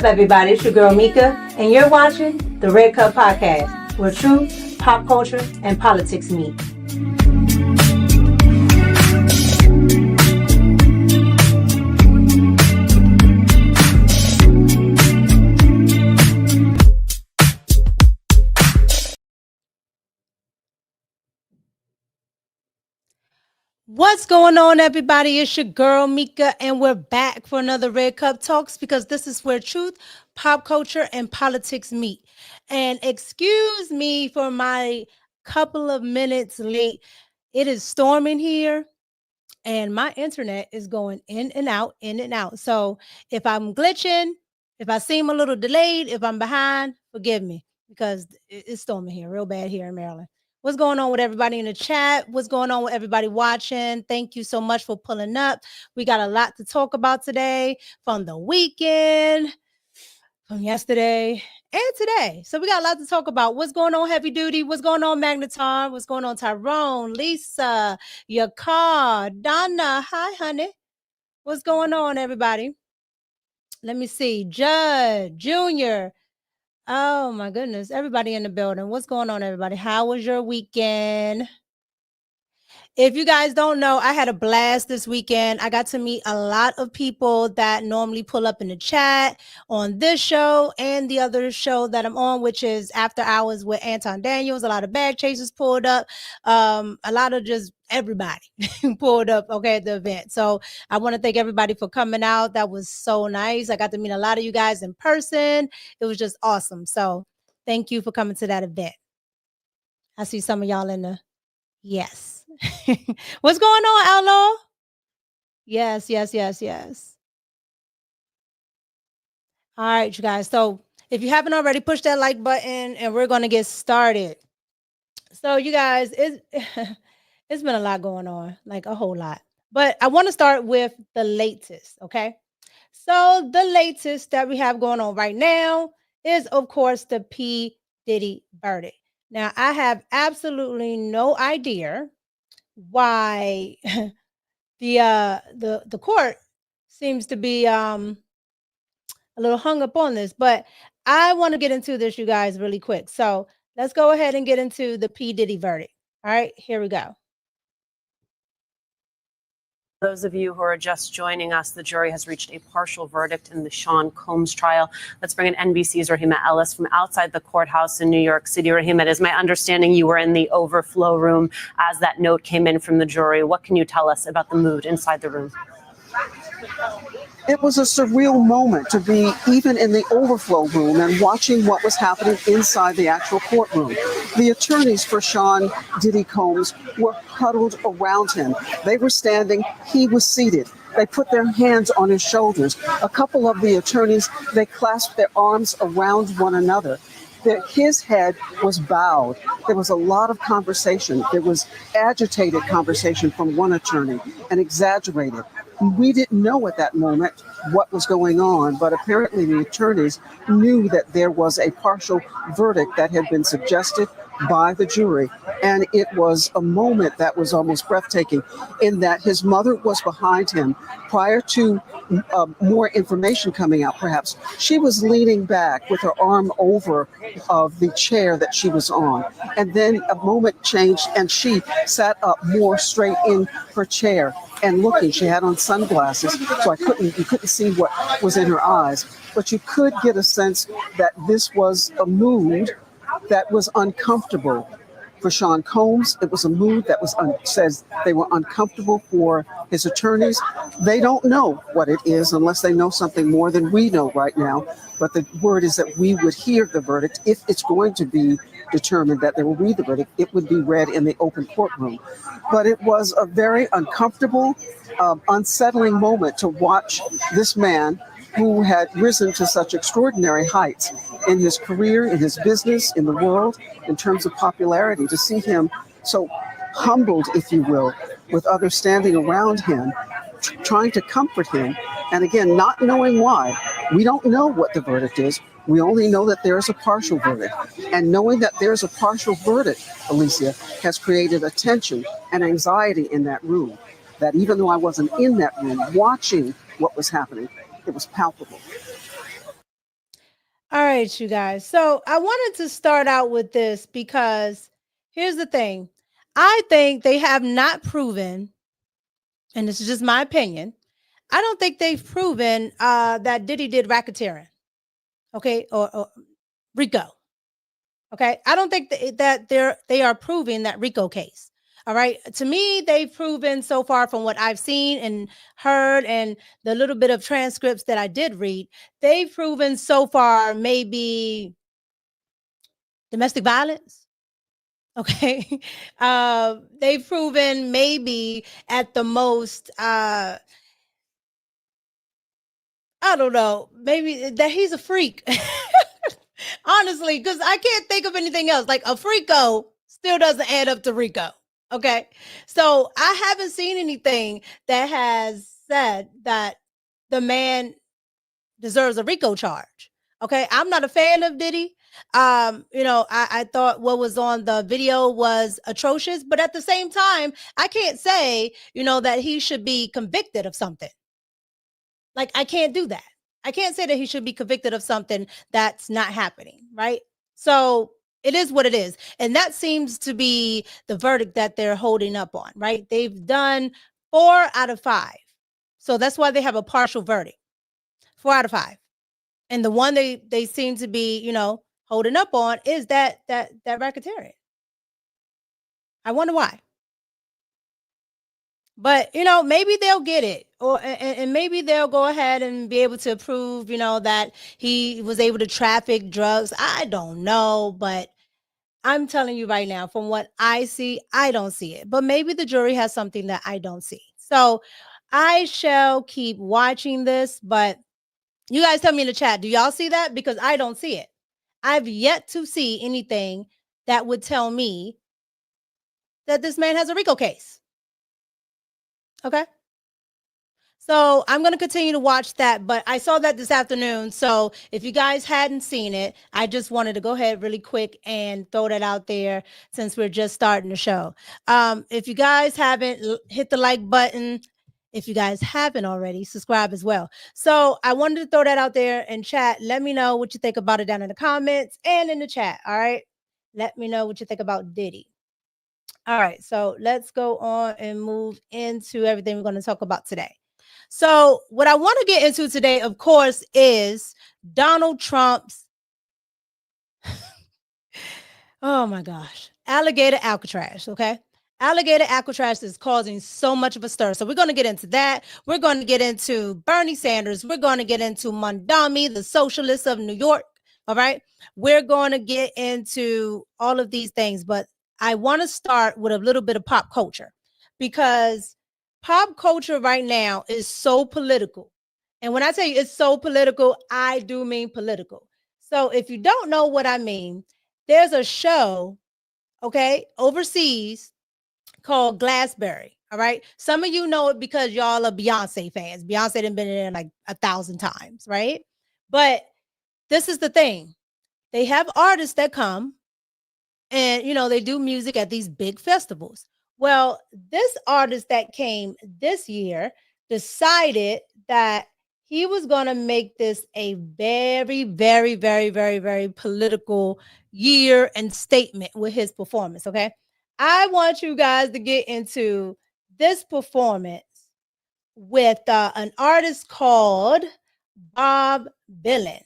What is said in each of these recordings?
everybody? It's your girl Mika, and you're watching the Red Cup Podcast, where truth, pop culture, and politics meet. What's going on, everybody? It's your girl Mika, and we're back for another Red Cup Talks, because this is where truth, pop culture, and politics meet. And excuse me for my couple of minutes late. It is storming here, and my internet is going in and out, in and out. So if I'm glitching, if I seem a little delayed, if I'm behind, forgive me, because it's storming here real bad here in Maryland. What's going on with everybody in the chat? What's going on with everybody watching? Thank you so much for pulling up. We got a lot to talk about today, from the weekend, from yesterday, and today. So we got a lot to talk about. What's going on, Heavy Duty? What's going on, Magneton? What's going on, Tyrone, Lisa, your car, Donna? Hi, honey. What's going on, everybody? Let me see. Judd, Junior. Oh, my goodness. Everybody in the building. What's going on, everybody? How was your weekend? If you guys don't know, I had a blast this weekend. I got to meet a lot of people that normally pull up in the chat on this show and the other show that I'm on, which is After Hours with Anton Daniels. A lot of bag chasers pulled up. A lot of just everybody pulled up, okay, at the event. So I want to thank everybody for coming out. That was so nice. I got to meet a lot of you guys in person. It was just awesome. So thank you for coming to that event. I see some of y'all in the yes. What's going on, Outlaw? Yes. All right, you guys. So if you haven't already, push that like button and we're going to get started. So you guys, it's been a lot going on, like a whole lot. But I want to start with the latest, okay? So the latest that we have going on right now is, of course, the P. Diddy verdict. Now, I have absolutely no idea why the court seems to be a little hung up on this, but I want to get into this, you guys, really quick. So let's go ahead and get into the P. Diddy verdict. All right, here we go. Those of you who are just joining us, the jury has reached a partial verdict in the Sean Combs trial. Let's bring in NBC's Rahima Ellis from outside the courthouse in New York City. Rahima, it is my understanding you were in the overflow room as that note came in from the jury. What can you tell us about the mood inside the room? It was a surreal moment to be even in the overflow room and watching what was happening inside the actual courtroom. The attorneys for Sean Diddy Combs were huddled around him. They were standing, he was seated. They put their hands on his shoulders. A couple of the attorneys, they clasped their arms around one another. His head was bowed. There was a lot of conversation. There was agitated conversation from one attorney and exaggerated. We didn't know at that moment what was going on, but apparently the attorneys knew that there was a partial verdict that had been suggested by the jury. And it was a moment that was almost breathtaking, in that his mother was behind him prior to more information coming out, perhaps. She was leaning back with her arm over of the chair that she was on. And then a moment changed and she sat up more straight in her chair and looking. She had on sunglasses, so you couldn't see what was in her eyes. But you could get a sense that this was a mood that was uncomfortable for Sean Combs. It was a mood that says they were uncomfortable for his attorneys. They don't know what it is unless they know something more than we know right now. But the word is that we would hear the verdict. If it's going to be determined that they will read the verdict, it would be read in the open courtroom. But it was a very uncomfortable, unsettling moment to watch this man who had risen to such extraordinary heights in his career, in his business, in the world, in terms of popularity, to see him so humbled, if you will, with others standing around him, trying to comfort him. And again, not knowing why. We don't know what the verdict is. We only know that there is a partial verdict. And knowing that there's a partial verdict, Alicia, has created a tension and anxiety in that room, that even though I wasn't in that room watching what was happening, it was palpable. All right, you guys. So I wanted to start out with this because here's the thing. I think they have not proven, and this is just my opinion, I don't think they've proven that Diddy did racketeering, okay, or Rico. Okay, I don't think that they are proving that Rico case. All right, to me, they've proven so far from what I've seen and heard, and the little bit of transcripts that I did read, they've proven so far maybe domestic violence. Okay, they've proven maybe at the most, I don't know, maybe that he's a freak. Honestly, because I can't think of anything else. Like a Freako still doesn't add up to Rico. Okay. So I haven't seen anything that has said that the man deserves a Rico charge. Okay. I'm not a fan of Diddy. I thought what was on the video was atrocious, but at the same time, I can't say, that he should be convicted of something. Like, I can't do that. I can't say that he should be convicted of something that's not happening, right? So it is what it is. And that seems to be the verdict that they're holding up on, right? They've done 4 out of 5. So that's why they have a partial verdict. 4 out of 5. And the one they seem to be, holding up on is that racketeering. I wonder why. But maybe they'll get it, or and maybe they'll go ahead and be able to prove that he was able to traffic drugs. I don't know, but I'm telling you right now, from what I see, I don't see it. But maybe the jury has something that I don't see. So I shall keep watching this. But you guys tell me in the chat, do y'all see that? Because I don't see it. I've yet to see anything that would tell me that this man has a RICO case. Okay. So I'm going to continue to watch that, but I saw that this afternoon. So if you guys hadn't seen it, I just wanted to go ahead really quick and throw that out there since we're just starting the show. If you guys haven't, hit the like button. If you guys haven't already, subscribe as well. So I wanted to throw that out there in chat. Let me know what you think about it down in the comments and in the chat. All right. Let me know what you think about Diddy. All right. So let's go on and move into everything we're going to talk about today. So what I want to get into today, of course, is Donald Trump's, oh my gosh, Alligator Alcatraz, okay? Alligator Alcatraz is causing so much of a stir. So we're going to get into that. We're going to get into Bernie Sanders. We're going to get into MAMDONI, the socialist of New York, all right? We're going to get into all of these things, but I want to start with a little bit of pop culture because pop culture right now is so political. And when I tell you it's so political, I do mean political. So if you don't know what I mean, there's a show, okay, overseas called GLASBURY. All right. Some of you know it because y'all are Beyonce fans. Beyonce done been in there like 1,000 times, right? But this is the thing. They have artists that come and, they do music at these big festivals. Well, this artist that came this year decided that he was going to make this a very, very, very, very, very political year and statement with his performance. Okay. I want you guys to get into this performance with an artist called Bob Dylan.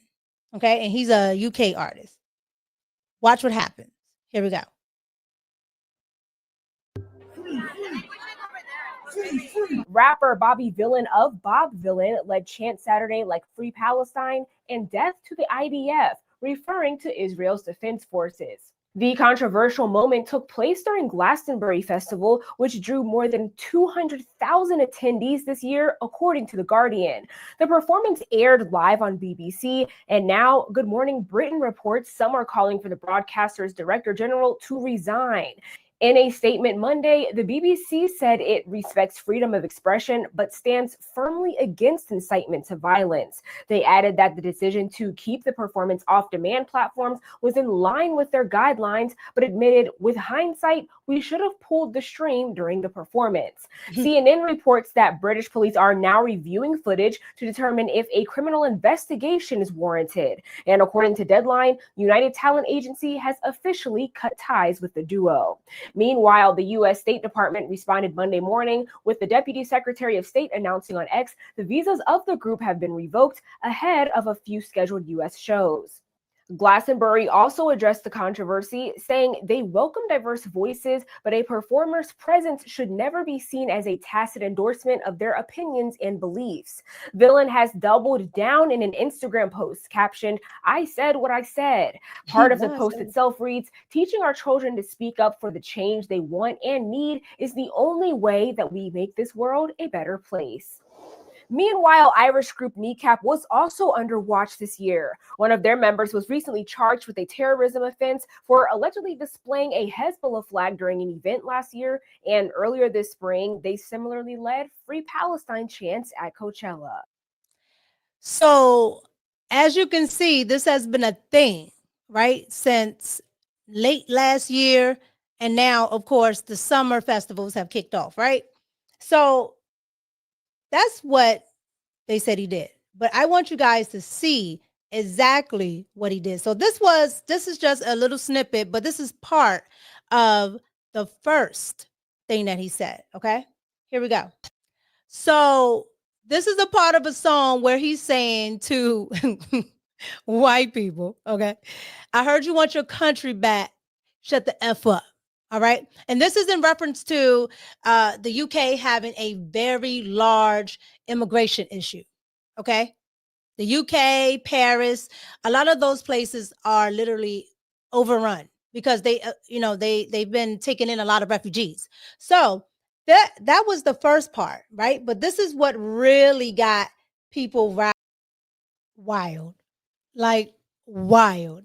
Okay. And he's a UK artist. Watch what happens. Here we go. Rapper Bobby Villain of Bob Villain led chants Saturday like Free Palestine and Death to the IDF, referring to Israel's defense forces. The controversial moment took place during Glastonbury Festival, which drew more than 200,000 attendees this year, according to The Guardian. The performance aired live on BBC, and now Good Morning Britain reports some are calling for the broadcaster's director general to resign. In a statement Monday, the BBC said it respects freedom of expression but stands firmly against incitement to violence. They added that the decision to keep the performance off demand platforms was in line with their guidelines, but admitted, with hindsight, we should have pulled the stream during the performance. CNN reports that British police are now reviewing footage to determine if a criminal investigation is warranted. And according to Deadline, United Talent Agency has officially cut ties with the duo. Meanwhile, the U.S. State Department responded Monday morning with the Deputy Secretary of State announcing on X the visas of the group have been revoked ahead of a few scheduled U.S. shows. GLASBURY also addressed the controversy, saying they welcome diverse voices, but a performer's presence should never be seen as a tacit endorsement of their opinions and beliefs. Villain has doubled down in an Instagram post captioned, "I said what I said." Part of the post itself reads, "Teaching our children to speak up for the change they want and need is the only way that we make this world a better place." Meanwhile, Irish group Kneecap was also under watch this year. One of their members was recently charged with a terrorism offense for allegedly displaying a Hezbollah flag during an event last year. And earlier this spring, they similarly led Free Palestine chants at Coachella. So, as you can see, this has been a thing, right, since late last year. And now, of course, the summer festivals have kicked off, right? So, that's what they said he did. But I want you guys to see exactly what he did. So this is just a little snippet, but this is part of the first thing that he said. Okay, here we go. So this is a part of a song where he's saying to white people, okay, I heard you want your country back. Shut the F up. All right. And this is in reference to the UK having a very large immigration issue. Okay. The UK, Paris, a lot of those places are literally overrun because they've been taking in a lot of refugees. So that was the first part, right? But this is what really got people wild, like wild.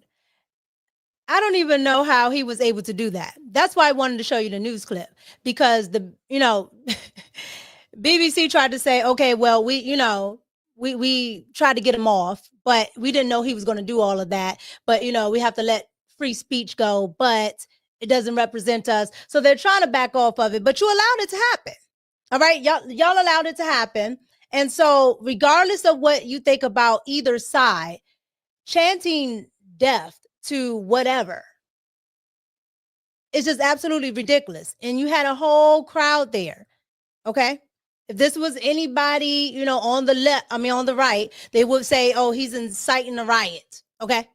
I don't even know how he was able to do that. That's why I wanted to show you the news clip, because BBC tried to say, okay, well, we tried to get him off, but we didn't know he was going to do all of that. But, we have to let free speech go, but it doesn't represent us. So they're trying to back off of it, but you allowed it to happen. All right. Y'all allowed it to happen. And so regardless of what you think about either side, chanting death to whatever, it's just absolutely ridiculous. And you had a whole crowd there. Okay. If this was anybody, on the right, they would say, oh, he's inciting a riot. Okay.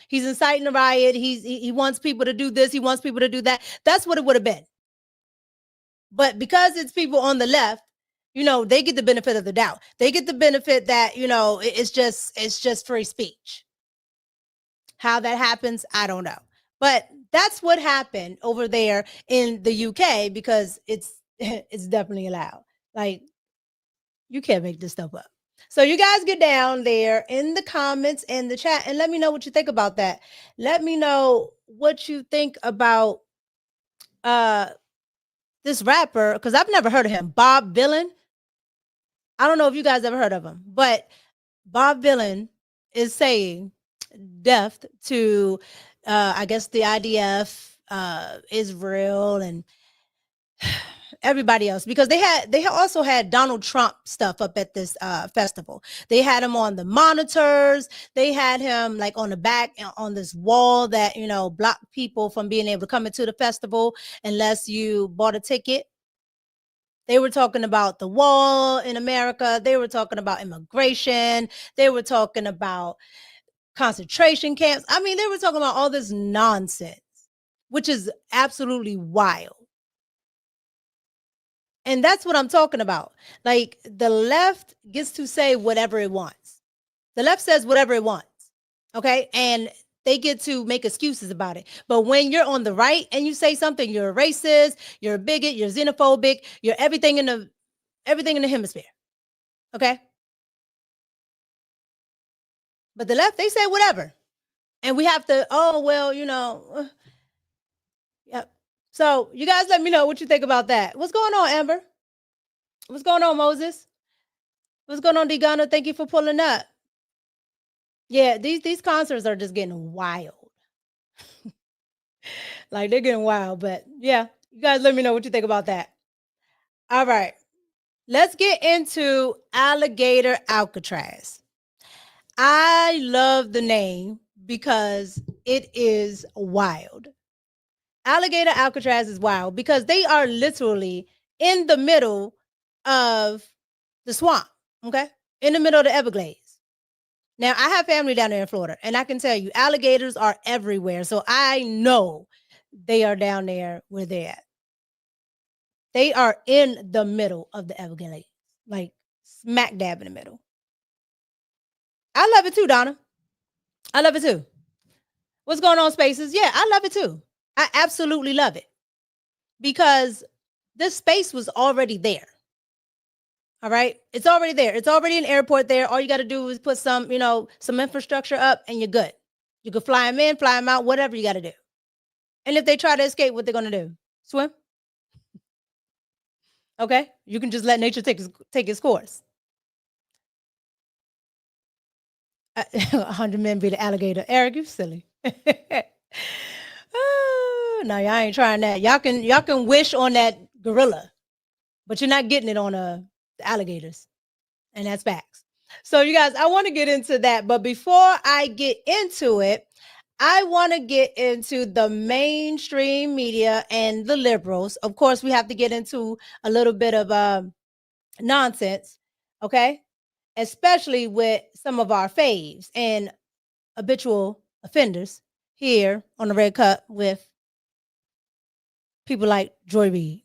He's inciting a riot. He wants people to do this. He wants people to do that. That's what it would have been. But because it's people on the left, they get the benefit of the doubt. They get the benefit that, it's just free speech. How that happens, I don't know. But that's what happened over there in the UK, because it's definitely allowed. Like, you can't make this stuff up. So you guys get down there in the comments and the chat and let me know what you think about that. Let me know what you think about this rapper, because I've never heard of him. Bob Villain. I don't know if you guys ever heard of him, but Bob Villain is saying death to I guess the IDF, Israel, and everybody else, because they also had Donald Trump stuff up at this festival. They had him on the monitors. They had him like on the back on this wall that blocked people from being able to come into the festival unless you bought a ticket. They were talking about the wall in America. They were talking about immigration. They were talking about concentration camps. I mean, they were talking about all this nonsense, which is absolutely wild. And that's what I'm talking about. Like, the left gets to say whatever it wants. The left says whatever it wants. Okay. And they get to make excuses about it. But when you're on the right and you say something, you're a racist, you're a bigot, you're xenophobic, you're everything in the hemisphere. Okay. But the left, they say whatever. And we have to, yep. So you guys let me know what you think about that. What's going on, Amber? What's going on, Moses? What's going on, Degana? Thank you for pulling up. Yeah, these concerts are just getting wild. Like they're getting wild, but yeah, you guys let me know what you think about that. All right. Let's get into Alligator Alcatraz. I love the name because it is wild. Alligator Alcatraz is wild because they are literally in the middle of the swamp, okay? In the middle of the Everglades. Now, I have family down there in Florida, and I can tell you, alligators are everywhere. So I know they are down there where they're at. They are in the middle of the Everglades, like smack dab in the middle. I love it too, Donna. I love it too. What's going on, Spaces? Yeah, I love it too. I absolutely love it because this space was already there. All right. It's already there. It's already an airport there. All you got to do is put some, some infrastructure up and you're good. You can fly them in, fly them out, whatever you got to do. And if they try to escape, what they're going to do? Swim? Okay. You can just let nature take its course. 100 men be the alligator. Eric, you silly. No, y'all ain't trying that. Y'all can wish on that gorilla, but you're not getting it on the alligators. And that's facts. So you guys, I want to get into that. But before I get into it, I want to get into the mainstream media and the liberals. Of course, we have to get into a little bit of nonsense, okay? Especially with some of our faves and habitual offenders here on the Red Cup with people like Joy Reid,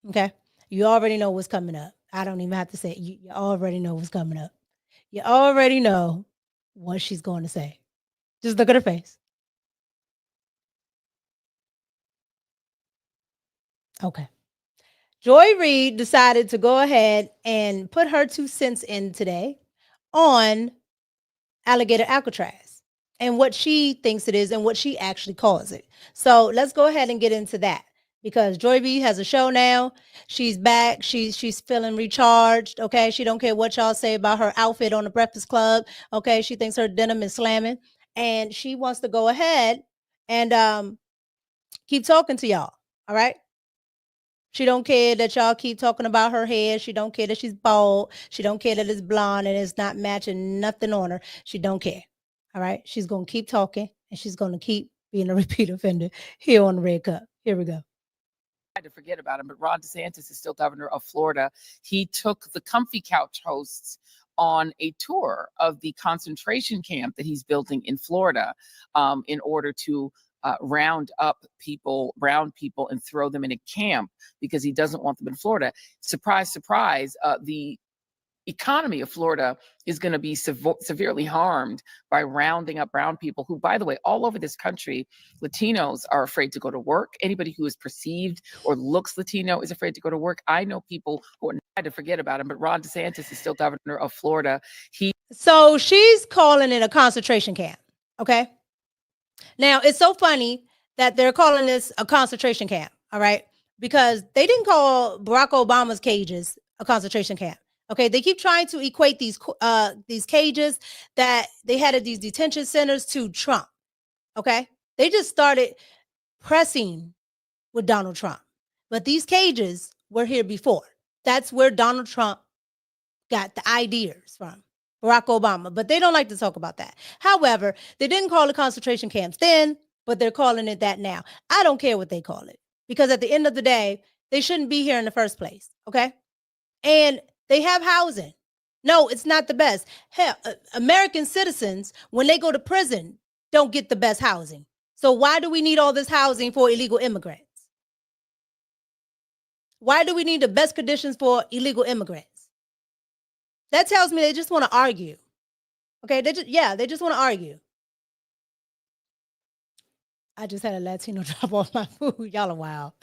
okay? You already know what's coming up. I don't even have to say it. You already know what's coming up. You already know what she's going to say. Just look at her face. Okay. Joy Reid decided to go ahead and put her 2 cents in today on Alligator Alcatraz and what she thinks it is and what she actually calls it. So let's go ahead and get into that because Joy Reid has a show now. She's back. She's feeling recharged. Okay. She don't care what y'all say about her outfit on the Breakfast Club. Okay. She thinks her denim is slamming and she wants to go ahead and keep talking to y'all. All right. She don't care that y'all keep talking about her hair. She don't care that she's bald. She don't care that it's blonde and it's not matching nothing on her. She don't care. All right. She's going to keep talking and she's going to keep being a repeat offender here on the Red Cup. Here we go. To forget about him, but Ron DeSantis is still governor of Florida. He took the Comfy Couch hosts on a tour of the concentration camp that he's building in Florida in order to round up brown people and throw them in a camp because he doesn't want them in Florida. Surprise, surprise, the economy of Florida is going to be severely harmed by rounding up brown people who, by the way, all over this country, Latinos are afraid to go to work. Anybody who is perceived or looks Latino is afraid to go to work. I know people who are not to forget about him, but Ron DeSantis is still governor of Florida. So she's calling it a concentration camp. Okay. Now it's so funny that they're calling this a concentration camp. All right. Because they didn't call Barack Obama's cages a concentration camp. Okay, they keep trying to equate these cages that they had at these detention centers to Trump. Okay, they just started pressing with Donald Trump, but these cages were here before. That's where Donald Trump got the ideas from, Barack Obama, but they don't like to talk about that. However, they didn't call it concentration camps then, but they're calling it that now. I don't care what they call it because at the end of the day, they shouldn't be here in the first place. Okay, and they have housing. No, it's not the best. Hell, American citizens, when they go to prison, don't get the best housing. So why do we need all this housing for illegal immigrants? Why do we need the best conditions for illegal immigrants? That tells me they just want to argue. Okay, they just want to argue. I just had a Latino drop off my food. Y'all are wild.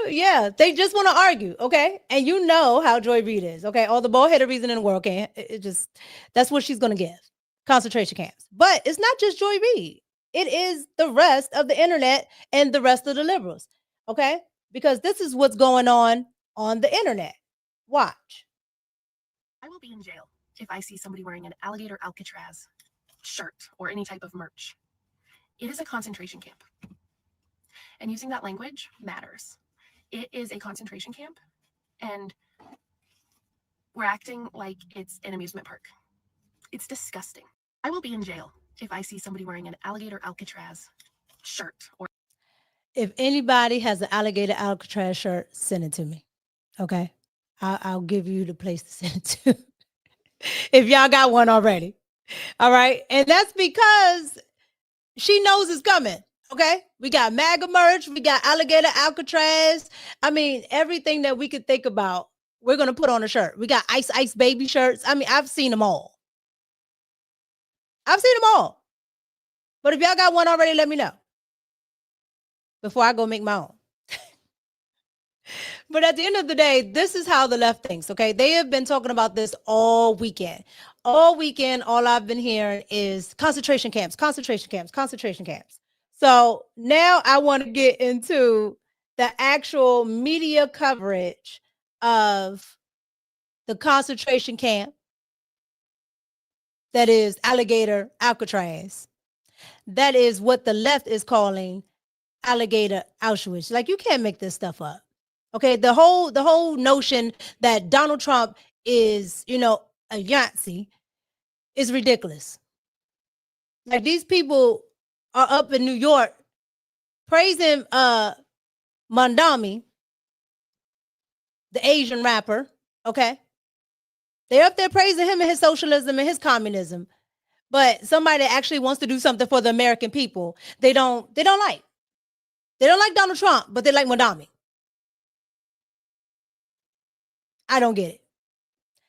Yeah, they just want to argue, okay? And you know how Joy Reid is, okay? All the bald-headed reason in the world can't. That's what she's going to give. Concentration camps. But it's not just Joy Reid. It is the rest of the internet and the rest of the liberals. Okay? Because this is what's going on the internet. Watch. I will be in jail if I see somebody wearing an Alligator Alcatraz shirt or any type of merch. It is a concentration camp. And using that language matters. It is a concentration camp, and we're acting like it's an amusement park. It's disgusting. I will be in jail if I see somebody wearing an Alligator Alcatraz shirt or If anybody has an Alligator Alcatraz shirt, send it to me. Okay? I'll give you the place to send it to. If y'all got one already. All right? And that's because she knows it's coming. Okay? We got MAGA merch. We got Alligator Alcatraz. I mean, everything that we could think about, we're going to put on a shirt. We got Ice Baby shirts. I mean, I've seen them all. I've seen them all. But if y'all got one already, let me know before I go make my own. But at the end of the day, this is how the left thinks, okay? They have been talking about this all weekend. All weekend, all I've been hearing is concentration camps, concentration camps, concentration camps. So now I want to get into the actual media coverage of the concentration camp that is Alligator Alcatraz. That is what the left is calling Alligator Auschwitz. Like, you can't make this stuff up. Okay, the whole notion that Donald Trump is, a Yahtzee is ridiculous. Like, these people are up in New York praising MAMDONI, the Asian rapper. Okay, they're up there praising him and his socialism and his communism. But somebody that actually wants to do something for the American people, they don't like. They don't like Donald Trump, but they like MAMDONI. I don't get it.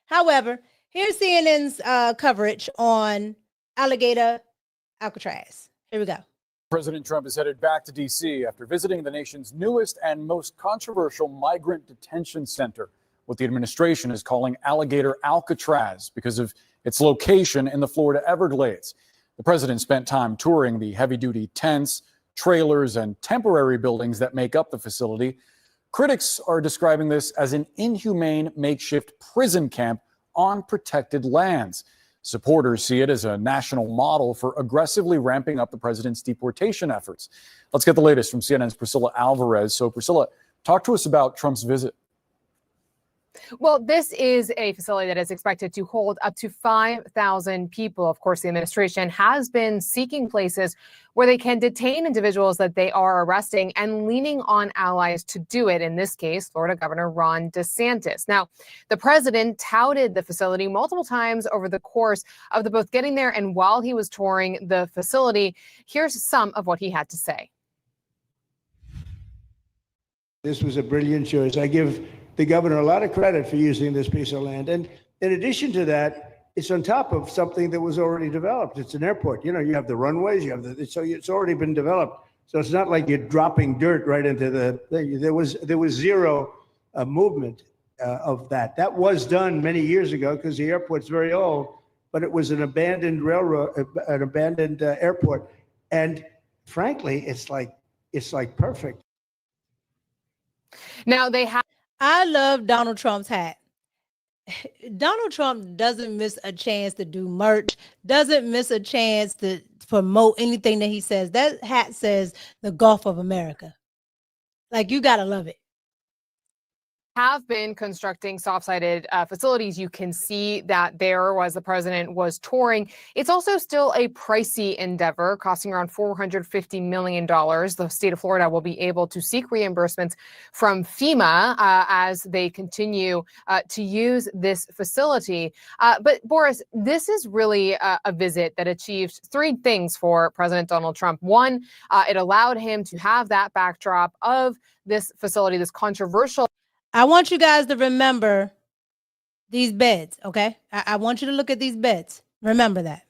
However, here's CNN's coverage on Alligator Alcatraz. Here we go. President Trump is headed back to D.C. after visiting the nation's newest and most controversial migrant detention center, what the administration is calling Alligator Alcatraz because of its location in the Florida Everglades. The president spent time touring the heavy-duty tents, trailers, and temporary buildings that make up the facility. Critics are describing this as an inhumane makeshift prison camp on protected lands. Supporters see it as a national model for aggressively ramping up the president's deportation efforts. Let's get the latest from CNN's Priscilla Alvarez. So, Priscilla, talk to us about Trump's visit. Well, this is a facility that is expected to hold up to 5,000 people. Of course, the administration has been seeking places where they can detain individuals that they are arresting and leaning on allies to do it. In this case, Florida Governor Ron DeSantis. Now, the president touted the facility multiple times over the course of the both getting there and while he was touring the facility. Here's some of what he had to say. This was a brilliant choice. I give the governor a lot of credit for using this piece of land. And in addition to that, it's on top of something that was already developed. It's an airport. You know, you have the runways, you have so it's already been developed. So it's not like you're dropping dirt right into the thing. There was zero movement of that. That was done many years ago because the airport's very old, but it was an abandoned railroad, an abandoned airport. And frankly, it's like perfect. Now they have. I love Donald Trump's hat. Donald Trump doesn't miss a chance to do merch, doesn't miss a chance to promote anything that he says. That hat says the Gulf of America. Like, you got to love it. Have been constructing soft-sided facilities. You can see that there as the president was touring. It's also still a pricey endeavor, costing around $450 million. The state of Florida will be able to seek reimbursements from FEMA as they continue to use this facility. But Boris, this is really a visit that achieved three things for President Donald Trump. One, it allowed him to have that backdrop of this facility, this controversial. I want you guys to remember these beds, okay? I want you to look at these beds. Remember that.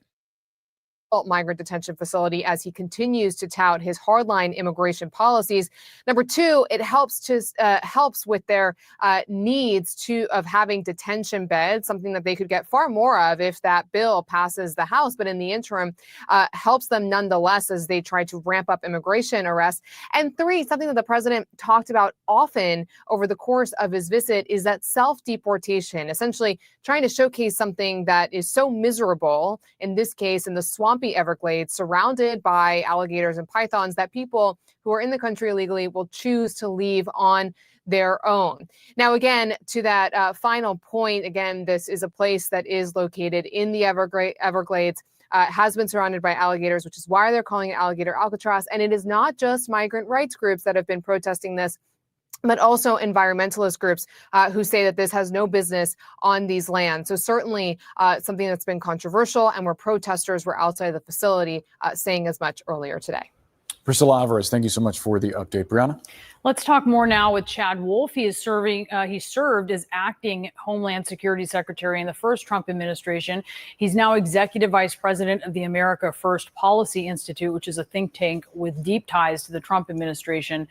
migrant detention facility as he continues to tout his hardline immigration policies. Number two, it helps with their needs of having detention beds, something that they could get far more of if that bill passes the House. But in the interim, helps them nonetheless as they try to ramp up immigration arrests. And three, something that the president talked about often over the course of his visit is that self-deportation, essentially trying to showcase something that is so miserable, in this case in the swampy Everglades, surrounded by alligators and pythons, that people who are in the country illegally will choose to leave on their own. Now, again, to that final point, again, this is a place that is located in the Everglades, has been surrounded by alligators, which is why they're calling it Alligator Alcatraz. And it is not just migrant rights groups that have been protesting this, but also environmentalist groups who say that this has no business on these lands. So certainly something that's been controversial, and where protesters were outside the facility saying as much earlier today. Priscilla Alvarez, thank you so much for the update. Brianna? Let's talk more now with Chad Wolf. He served as acting Homeland Security Secretary in the first Trump administration. He's now executive vice president of the America First Policy Institute, which is a think tank with deep ties to the Trump administration.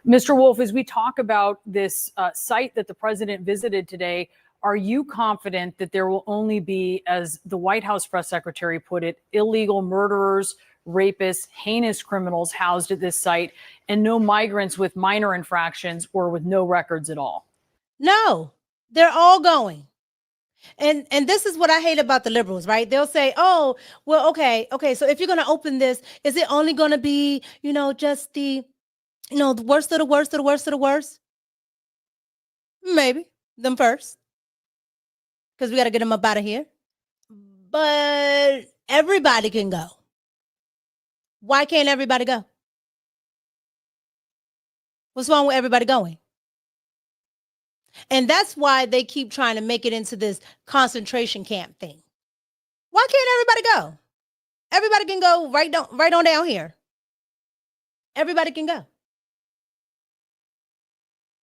Mr. Wolf, as we talk about this site that the president visited today, are you confident that there will only be, as the White House press secretary put it, illegal murderers, rapists, heinous criminals housed at this site, and no migrants with minor infractions or with no records at all? No, they're all going. And this is what I hate about the liberals, right? They'll say, oh, well, okay. So if you're going to open this, is it only going to be, just the worst of the worst of the worst of the worst? Maybe them first, because we got to get them up out of here. But everybody can go. Why can't everybody go? What's wrong with everybody going? And that's why they keep trying to make it into this concentration camp thing. Why can't everybody go? Everybody can go right on down here. Everybody can go.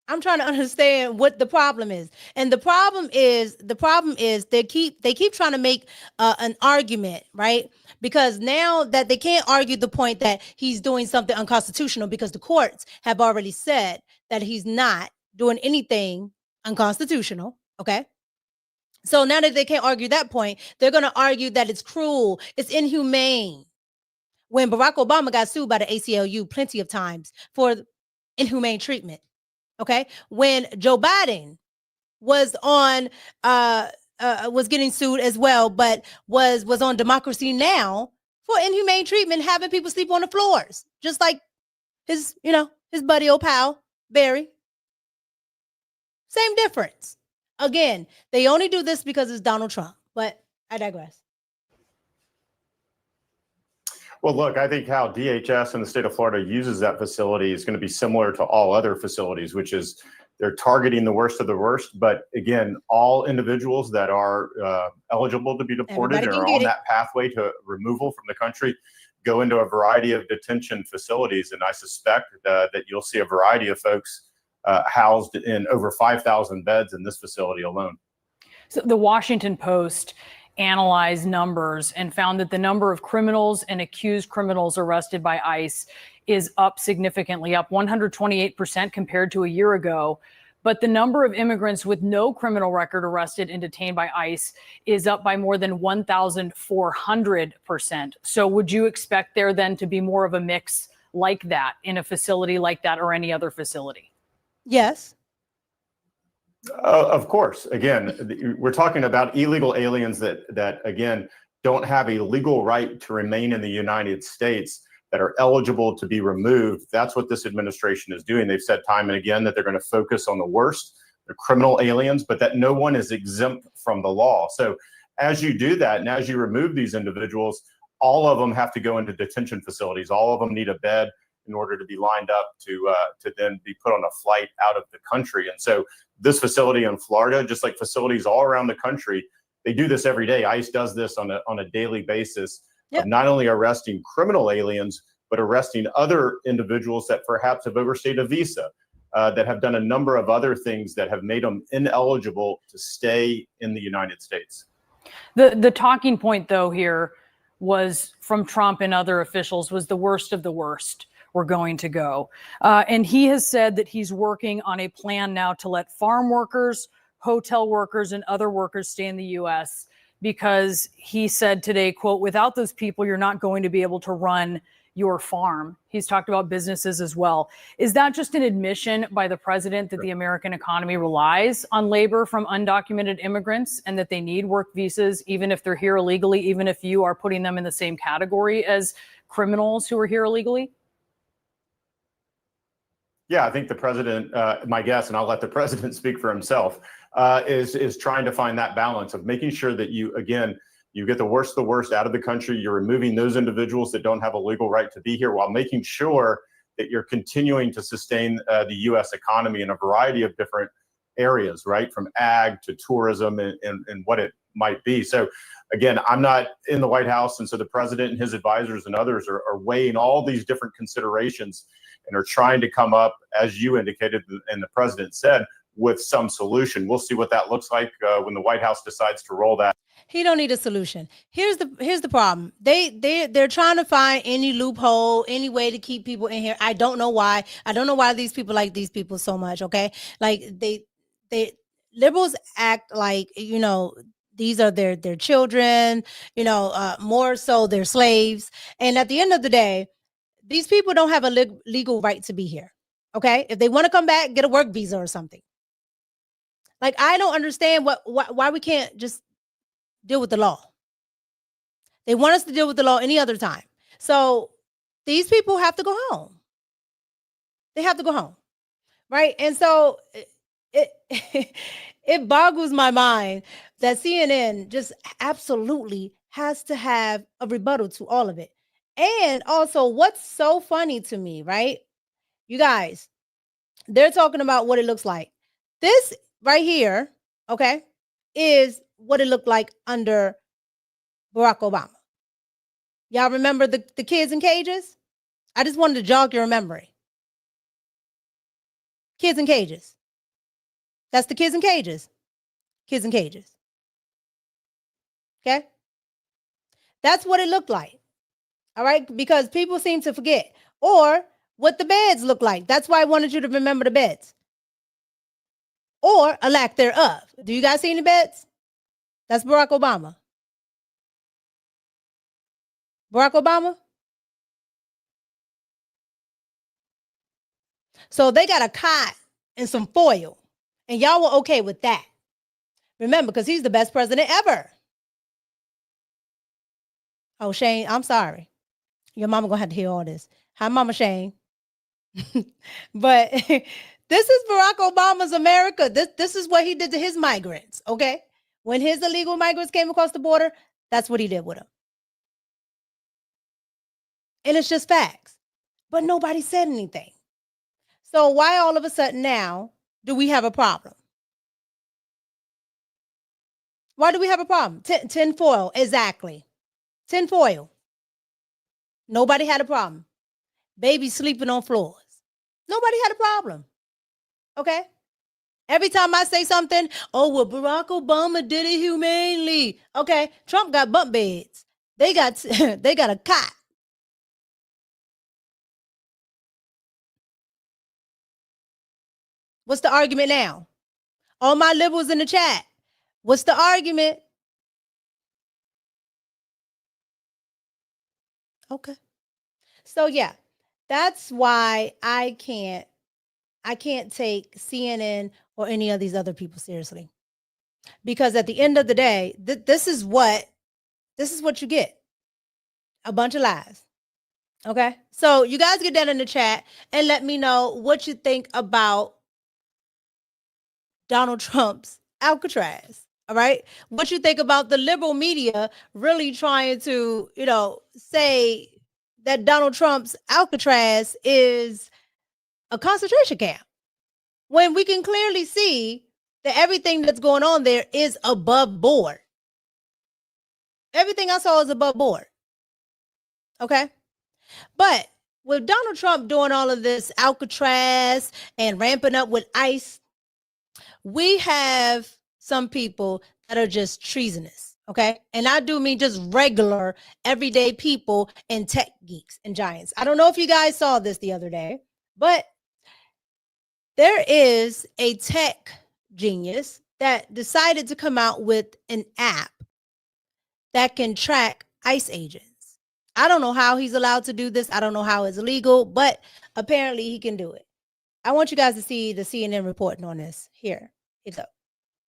I'm trying to understand what the problem is. And the problem is they keep trying to make an argument, right? Because now that they can't argue the point that he's doing something unconstitutional, because the courts have already said that he's not doing anything unconstitutional, okay? So now that they can't argue that point, they're going to argue that it's cruel, it's inhumane. When Barack Obama got sued by the ACLU plenty of times for inhumane treatment. Okay, when Joe Biden was on, was getting sued as well, but was on Democracy Now! For inhumane treatment, having people sleep on the floors, just like his buddy old pal Barry. Same difference. Again, they only do this because it's Donald Trump, but I digress. Well, look, I think how DHS in the state of Florida uses that facility is going to be similar to all other facilities, which is they're targeting the worst of the worst. But again, all individuals that are eligible to be deported and are on that pathway to removal from the country go into a variety of detention facilities. And I suspect that you'll see a variety of folks housed in over 5,000 beds in this facility alone. So the Washington Post analyzed numbers and found that the number of criminals and accused criminals arrested by ICE is up significantly, up 128% compared to a year ago. But the number of immigrants with no criminal record arrested and detained by ICE is up by more than 1,400%. So would you expect there then to be more of a mix like that in a facility like that or any other facility? Yes. Of course. Again, we're talking about illegal aliens that again, don't have a legal right to remain in the United States, that are eligible to be removed. That's what this administration is doing. They've said time and again that they're going to focus on the worst, the criminal aliens, but that no one is exempt from the law. So as you do that, and as you remove these individuals, all of them have to go into detention facilities. All of them need a bed in order to be lined up to then be put on a flight out of the country. And so this facility in Florida, just like facilities all around the country, they do this every day. ICE does this on a daily basis, of not only arresting criminal aliens, but arresting other individuals that perhaps have overstayed a visa, that have done a number of other things that have made them ineligible to stay in the United States. The talking point, though, here was from Trump and other officials was the worst of the worst were going to go. And he has said that he's working on a plan now to let farm workers, hotel workers, and other workers stay in the U.S. because he said today, quote, without those people, you're not going to be able to run your farm. He's talked about businesses as well. Is that just an admission by the president that the American economy relies on labor from undocumented immigrants and that they need work visas, even if they're here illegally, even if you are putting them in the same category as criminals who are here illegally? Yeah, I think the president, my guess, and I'll let the president speak for himself, is trying to find that balance of making sure that you get the worst out of the country. You're removing those individuals that don't have a legal right to be here while making sure that you're continuing to sustain the U.S. economy in a variety of different areas, right? From ag to tourism and what it might be. So again, I'm not in the White House. And so the president and his advisors and others are weighing all these different considerations and are trying to come up, as you indicated and the president said, with some solution. We'll see what that looks like when the White House decides to roll that. He don't need a solution. Here's the problem. They're trying to find any loophole, any way to keep people in here. I don't know why. I don't know why these people like these people so much. Okay, like they liberals act like, you know, these are their children. You know, more so they're slaves. And at the end of the day, these people don't have a legal right to be here. Okay, if they want to come back, get a work visa or something. Like, I don't understand why we can't just deal with the law. They want us to deal with the law any other time. So these people have to go home. They have to go home, right? And so it boggles my mind that CNN just absolutely has to have a rebuttal to all of it. And also, what's so funny to me, right? You guys, they're talking about what it looks like. This right here, okay, is what it looked like under Barack Obama. Y'all remember the kids in cages? I just wanted to jog your memory. Kids in cages. That's the kids in cages. Kids in cages. Okay? That's what it looked like. All right? Because people seem to forget. Or what the beds look like. That's why I wanted you to remember the beds. Or a lack thereof. Do you guys see any beds? That's Barack Obama. Barack Obama. So they got a cot and some foil. And y'all were okay with that. Remember, because he's the best president ever. Oh, Shane, I'm sorry. Your mama gonna have to hear all this. Hi, Mama Shane. But this is Barack Obama's America. This is what he did to his migrants, okay? When his illegal migrants came across the border, that's what he did with them. And it's just facts. But nobody said anything. So why all of a sudden now do we have a problem? Why do we have a problem? Tinfoil, exactly. Tinfoil. Nobody had a problem. Babies sleeping on floors. Nobody had a problem. Okay? Every time I say something, oh, well, Barack Obama did it humanely. Okay, Trump got bunk beds. They got a cot. What's the argument now? All my liberals in the chat. What's the argument? Okay. So yeah, that's why I can't take CNN or any of these other people seriously. Because at the end of the day, this is what you get. A bunch of lies. Okay? So you guys get that in the chat and let me know what you think about Donald Trump's Alcatraz. All right? What you think about the liberal media really trying to, say that Donald Trump's Alcatraz is a concentration camp, when we can clearly see that everything that's going on there is above board. Everything I saw is above board. Okay? But with Donald Trump doing all of this Alcatraz and ramping up with ICE, we have some people that are just treasonous. Okay. And I do mean just regular, everyday people and tech geeks and giants. I don't know if you guys saw this the other day, but there is a tech genius that decided to come out with an app that can track ICE agents. I don't know how he's allowed to do this. I don't know how it's legal, but apparently he can do it. I want you guys to see the CNN reporting on this. Here it goes.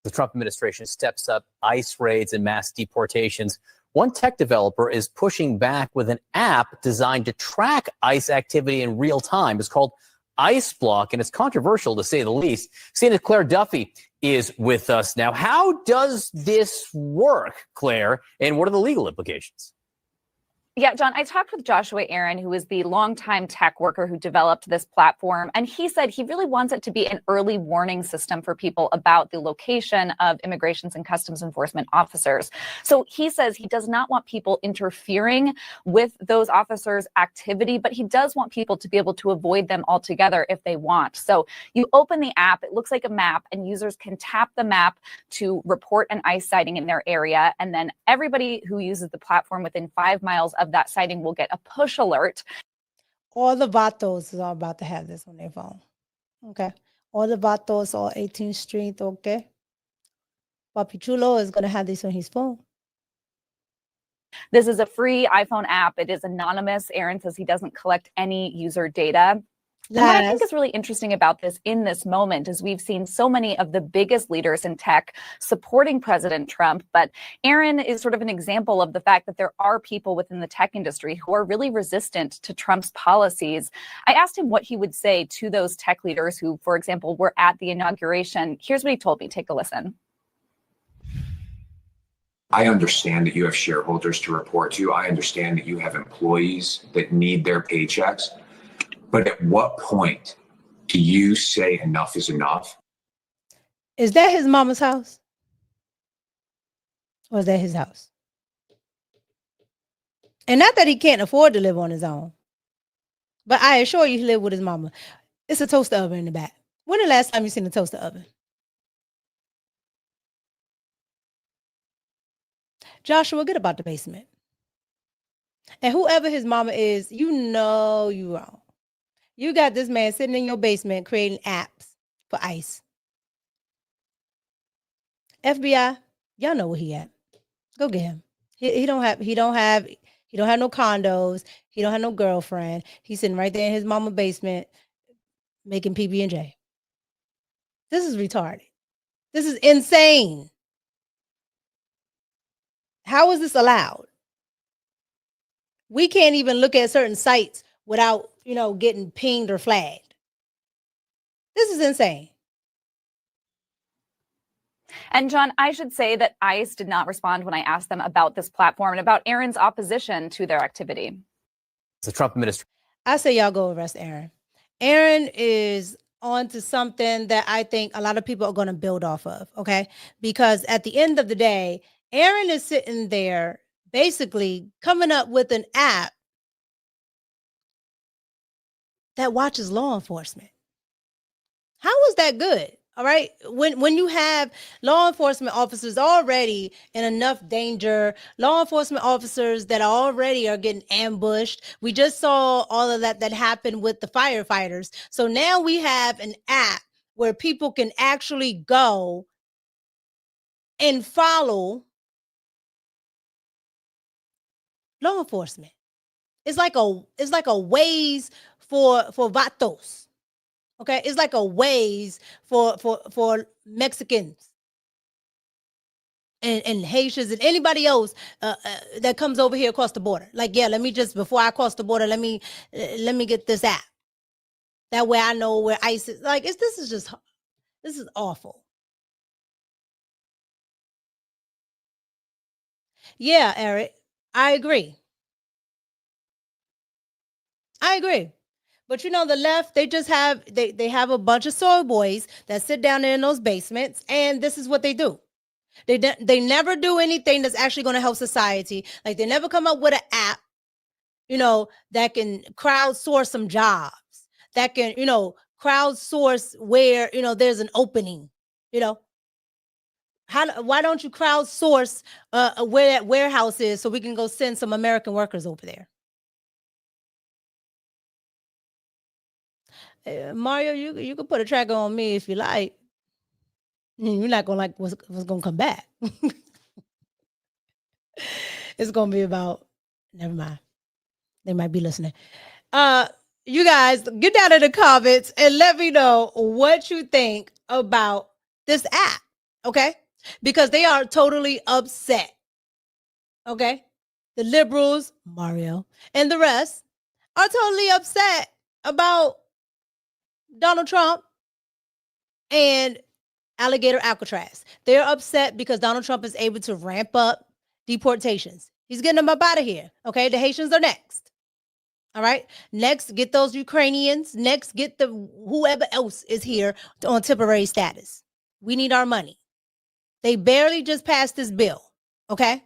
The Trump administration steps up ICE raids and mass deportations. One tech developer is pushing back with an app designed to track ICE activity in real time. It's called ICE Block, and it's controversial to say the least. Senator Claire Duffy is with us now. How does this work, Claire, and what are the legal implications? Yeah, John, I talked with Joshua Aaron, who is the longtime tech worker who developed this platform, and he said he really wants it to be an early warning system for people about the location of immigrations and customs enforcement officers. So he says he does not want people interfering with those officers' activity, but he does want people to be able to avoid them altogether if they want. So you open the app, it looks like a map, and users can tap the map to report an ICE sighting in their area, and then everybody who uses the platform within 5 miles of that sighting will get a push alert. All the vatos are about to have this on their phone. Okay. All the vatos, all 18th Street, okay. Papi Chulo is going to have this on his phone. This is a free iPhone app. It is anonymous. Aaron says he doesn't collect any user data. And what I think is really interesting about this in this moment is we've seen so many of the biggest leaders in tech supporting President Trump, but Aaron is sort of an example of the fact that there are people within the tech industry who are really resistant to Trump's policies. I asked him what he would say to those tech leaders who, for example, were at the inauguration. Here's what he told me. Take a listen. I understand that you have shareholders to report to. I understand that you have employees that need their paychecks. But at what point do you say enough is enough? Is that his mama's house? Or is that his house? And not that he can't afford to live on his own, but I assure you he lived with his mama. It's a toaster oven in the back. When the last time you seen a toaster oven? Joshua, get about the basement. And whoever his mama is, you know you wrong. You got this man sitting in your basement creating apps for ICE. FBI, y'all know where he at. Go get him. He don't have no condos. He don't have no girlfriend. He's sitting right there in his mama basement making PB&J. This is retarded. This is insane. How is this allowed? We can't even look at certain sites without, getting pinged or flagged. This is insane. And John, I should say that ICE did not respond when I asked them about this platform and about Aaron's opposition to their activity. The Trump administration. I say y'all go arrest Aaron. Aaron is on to something that I think a lot of people are going to build off of, okay? Because at the end of the day, Aaron is sitting there basically coming up with an app that watches law enforcement. How is that good? All right. When you have law enforcement officers already in enough danger, law enforcement officers that already are getting ambushed. We just saw all of that happened with the firefighters. So now we have an app where people can actually go and follow law enforcement. It's like a Waze for vatos. Okay, it's like a Waze for Mexicans and Haitians and anybody else that comes over here across the border. Like, yeah, let me just, before I cross the border, let me get this app. That way I know where ICE is. Like, this is awful. Yeah, Eric, I agree. But the left, they just have they have a bunch of soy boys that sit down there in those basements, and this is what they do. They never do anything that's actually going to help society. Like, they never come up with an app, that can crowdsource some jobs, that can, crowdsource where, there's an opening, Why don't you crowdsource where that warehouse is so we can go send some American workers over there? Mario, you can put a tracker on me if you like. You're not gonna like what's gonna come back. It's gonna be about. Never mind. They might be listening. You guys, get down in the comments and let me know what you think about this app. Okay, because they are totally upset. Okay, the liberals, Mario, and the rest are totally upset about Donald Trump and Alligator Alcatraz. They're upset because Donald Trump is able to ramp up deportations. He's getting them up out of here. Okay, the Haitians are next. All right, next, get those Ukrainians. Next, get the whoever else is here on temporary status. We need our money. They barely just passed this bill. Okay,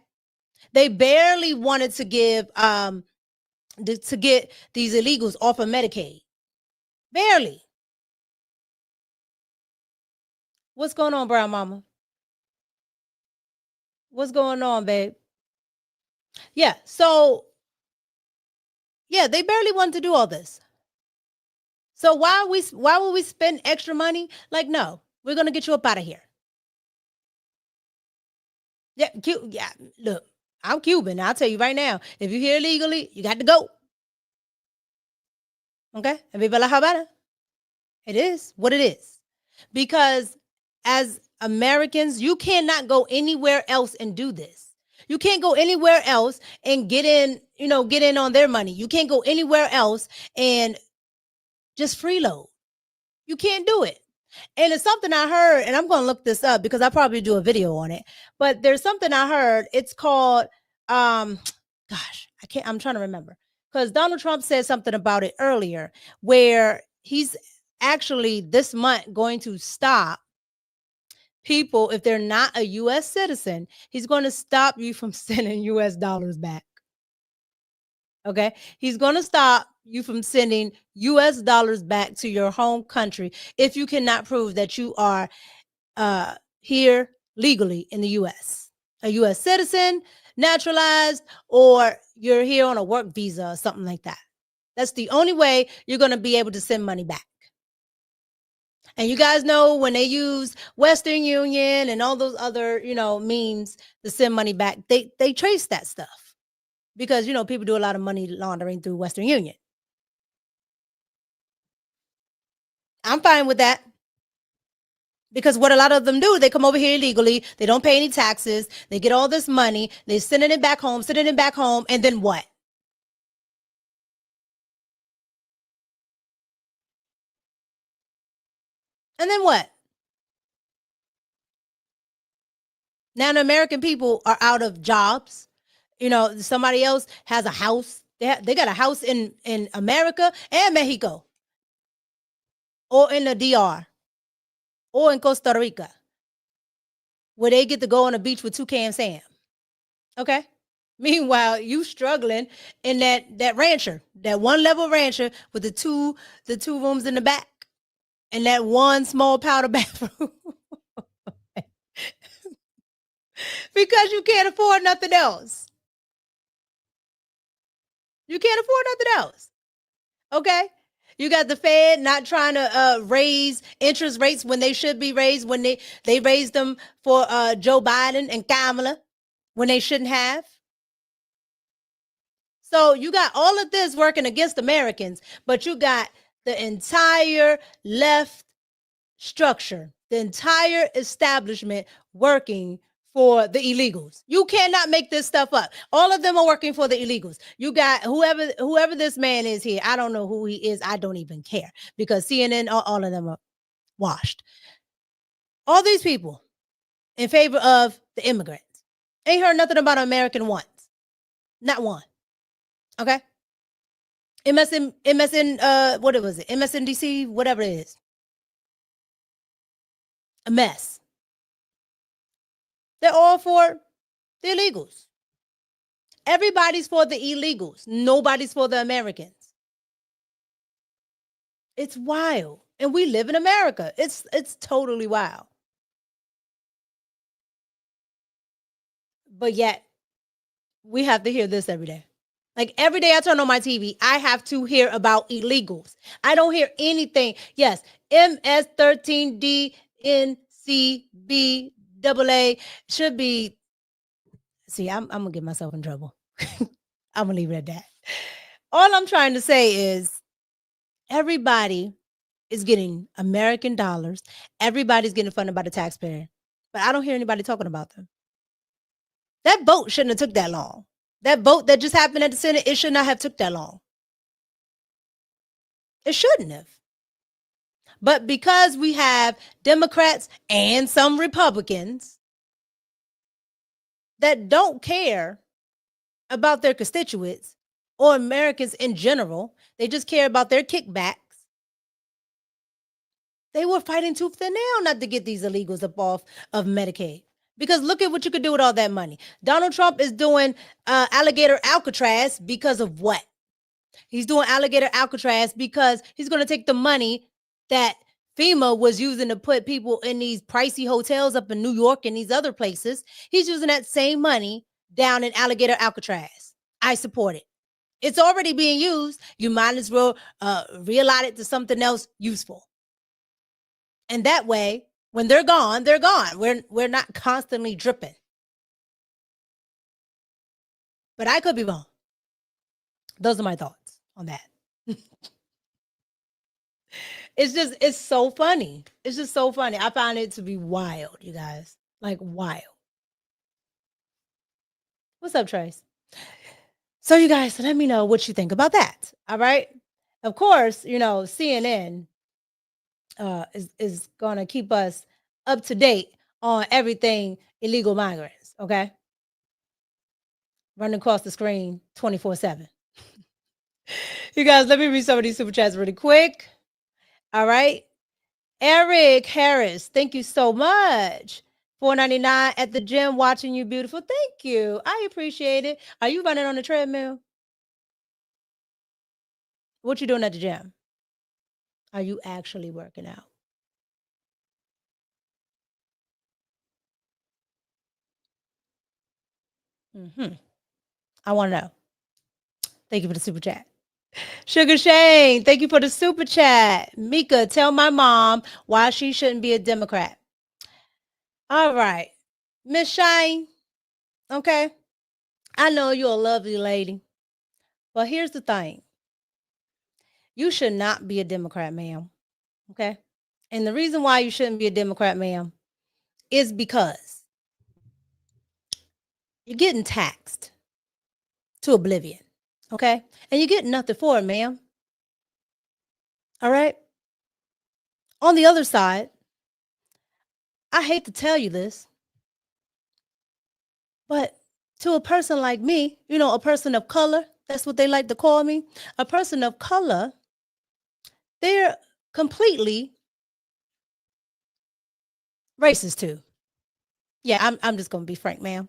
they barely wanted to give to get these illegals off of Medicaid. Barely. What's going on, Brown Mama? What's going on, babe? Yeah, so yeah, they barely wanted to do all this. So why would we spend extra money? Like, no, we're gonna get you up out of here. Yeah, yeah. Look, I'm Cuban. I'll tell you right now. If you're here illegally, you got to go. Okay, everybody, how about it? It is what it is, because as Americans, you cannot go anywhere else and do this. You can't go anywhere else and get in, get in on their money. You can't go anywhere else and just freeload. You can't do it. And it's something I heard, and I'm going to look this up because I'll probably do a video on it. But there's something I heard. It's called, I'm trying to remember, because Donald Trump said something about it earlier, where he's actually this month going to stop people, if they're not a U.S. citizen, he's going to stop you from sending U.S. dollars back. Okay, he's going to stop you from sending U.S. dollars back to your home country if you cannot prove that you are here legally in the U.S., a U.S. citizen, naturalized, or you're here on a work visa or something like that. That's the only way you're going to be able to send money back. And you guys know when they use Western Union and all those other, means to send money back, they trace that stuff because, people do a lot of money laundering through Western Union. I'm fine with that. Because what a lot of them do, they come over here illegally. They don't pay any taxes. They get all this money. They're sending it back home, and then what? And then what? Now the American people are out of jobs. Somebody else has a house. They got a house in America and Mexico, or in the DR, or in Costa Rica, where they get to go on the beach with Toucan Sam. Okay. Meanwhile, you struggling in that rancher, that one level rancher with the two rooms in the back and that one small powder bathroom. Because you can't afford nothing else. You can't afford nothing else. Okay? You got the Fed not trying to raise interest rates when they should be raised, when they raised them for Joe Biden and Kamala when they shouldn't have. So you got all of this working against Americans, but you got the entire left structure, the entire establishment working for the illegals. You cannot make this stuff up. All of them are working for the illegals. You got whoever this man is here. I don't know who he is. I don't even care, because CNN, all of them are washed. All these people in favor of the immigrants. Ain't heard nothing about American once. Not one. Okay. MSN, what was it? MSNDC, whatever it is. A mess. They're all for the illegals. Everybody's for the illegals. Nobody's for the Americans. It's wild. And we live in America. It's totally wild. but yet we have to hear this every day. Like every day I turn on my TV, I have to hear about illegals. I don't hear anything. Yes, MS-13D NCBAA should be. See, I'm gonna get myself in trouble. I'm gonna leave it at that. All I'm trying to say is everybody is getting American dollars. Everybody's getting funded by the taxpayer, but I don't hear anybody talking about them. That vote shouldn't have took that long. That vote that just happened at the Senate, it should not have took that long. It shouldn't have. But because we have Democrats and some Republicans that don't care about their constituents or Americans in general, they just care about their kickbacks. They were fighting tooth and nail not to get these illegals up off of Medicaid. Because look at what you could do with all that money. Donald Trump is doing Alligator Alcatraz because of what? He's doing Alligator Alcatraz because he's going to take the money that FEMA was using to put people in these pricey hotels up in New York and these other places. He's using that same money down in Alligator Alcatraz. I support it. It's already being used. You might as well reallot it to something else useful. And that way, when they're gone, they're gone. We're not constantly dripping. But I could be wrong. Those are my thoughts on that. It's so funny. It's just so funny. I find it to be wild, you guys. Like wild. What's up, Trace? So you guys, let me know what you think about that. All right. Of course, you know, CNN is going to keep us up to date on everything illegal migrants, okay? Running across the screen 24/7. You guys, let me read some of these super chats really quick. All right. Eric Harris, thank you so much. $4.99 at the gym watching you, beautiful. Thank you. I appreciate it. Are you running on the treadmill? What you doing at the gym? Are you actually working out? I want to know. Thank you for the super chat. Sugar Shane, thank you for the super chat. Mika, tell my mom why she shouldn't be a Democrat. All right. Miss Shane, okay. I know you're a lovely lady, but here's the thing. You should not be a Democrat, ma'am, okay? And the reason why you shouldn't be a Democrat, ma'am, is because you're getting taxed to oblivion, okay? And you get nothing for it, ma'am. All right? On the other side, I hate to tell you this, but to a person like me, you know, a person of color, that's what they like to call me, a person of color, they're completely racist too. Yeah, I'm just going to be frank, ma'am.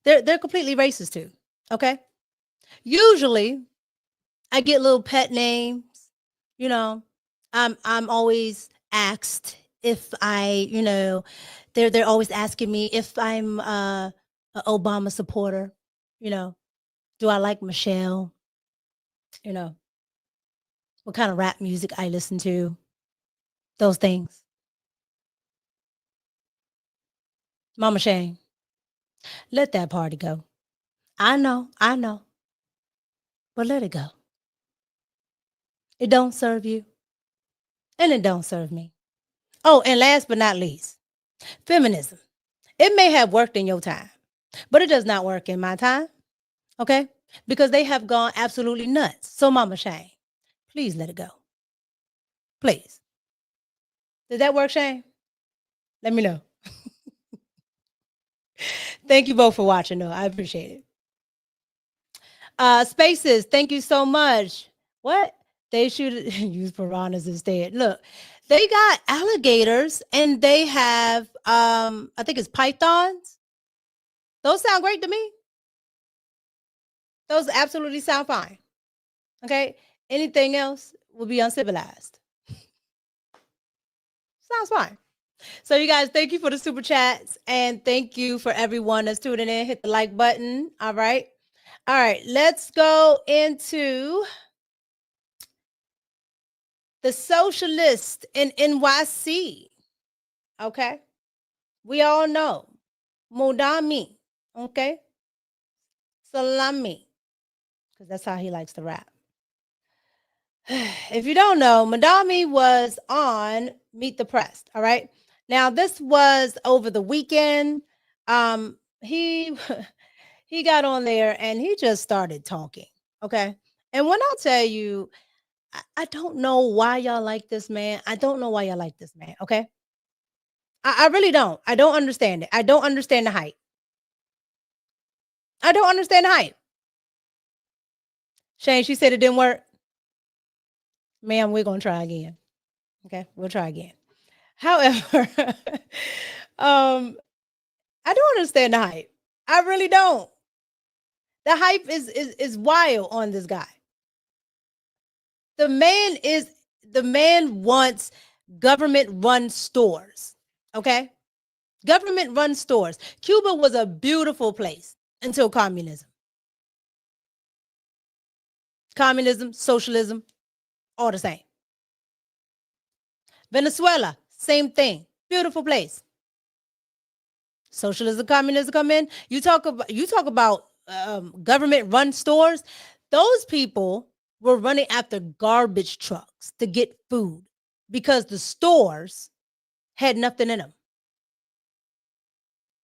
They're completely racist too, okay? Usually, I get little pet names, you know. I'm always asked if I, you know, they're always asking me if I'm an Obama supporter, you know. Do I like Michelle? You know, what kind of rap music I listen to? Those things. Mama Shane, let that party go. I know, but let it go. It don't serve you, and it don't serve me. Oh, and last but not least, feminism. It may have worked in your time, but it does not work in my time, okay? Because they have gone absolutely nuts. So, Mama Shane, please let it go. Please. Did that work, Shane? Let me know. Thank you both for watching, though. I appreciate it. Spaces, thank you so much. What? They should use piranhas instead. Look, they got alligators and they have, I think it's pythons. Those sound great to me. Those absolutely sound fine. Okay? Anything else will be uncivilized. Sounds fine. So you guys, thank you for the super chats and thank you for everyone that's tuning in. Hit the like button. All right. All right. Let's go into the socialist in NYC. Okay. We all know Modami. Okay. Salami. Because that's how he likes to rap. If you don't know, Madami was on Meet the Press. All right. Now, this was over the weekend. He he got on there and he just started talking. Okay. And when I tell you, I don't know why y'all like this man. I don't know why y'all like this man. Okay. I really don't. I don't understand it. I don't understand the hype. I don't understand the hype. Shane, she said it didn't work. Ma'am, we're going to try again. Okay. We'll try again. However, I don't understand the hype. I really don't. The hype is wild on this guy. The man wants government-run stores. Okay? Government-run stores. Cuba was a beautiful place until communism. Communism, socialism, all the same. Venezuela, same thing. Beautiful place. Socialism, communism come in. You talk about government-run stores. Those people were running after garbage trucks to get food because the stores had nothing in them.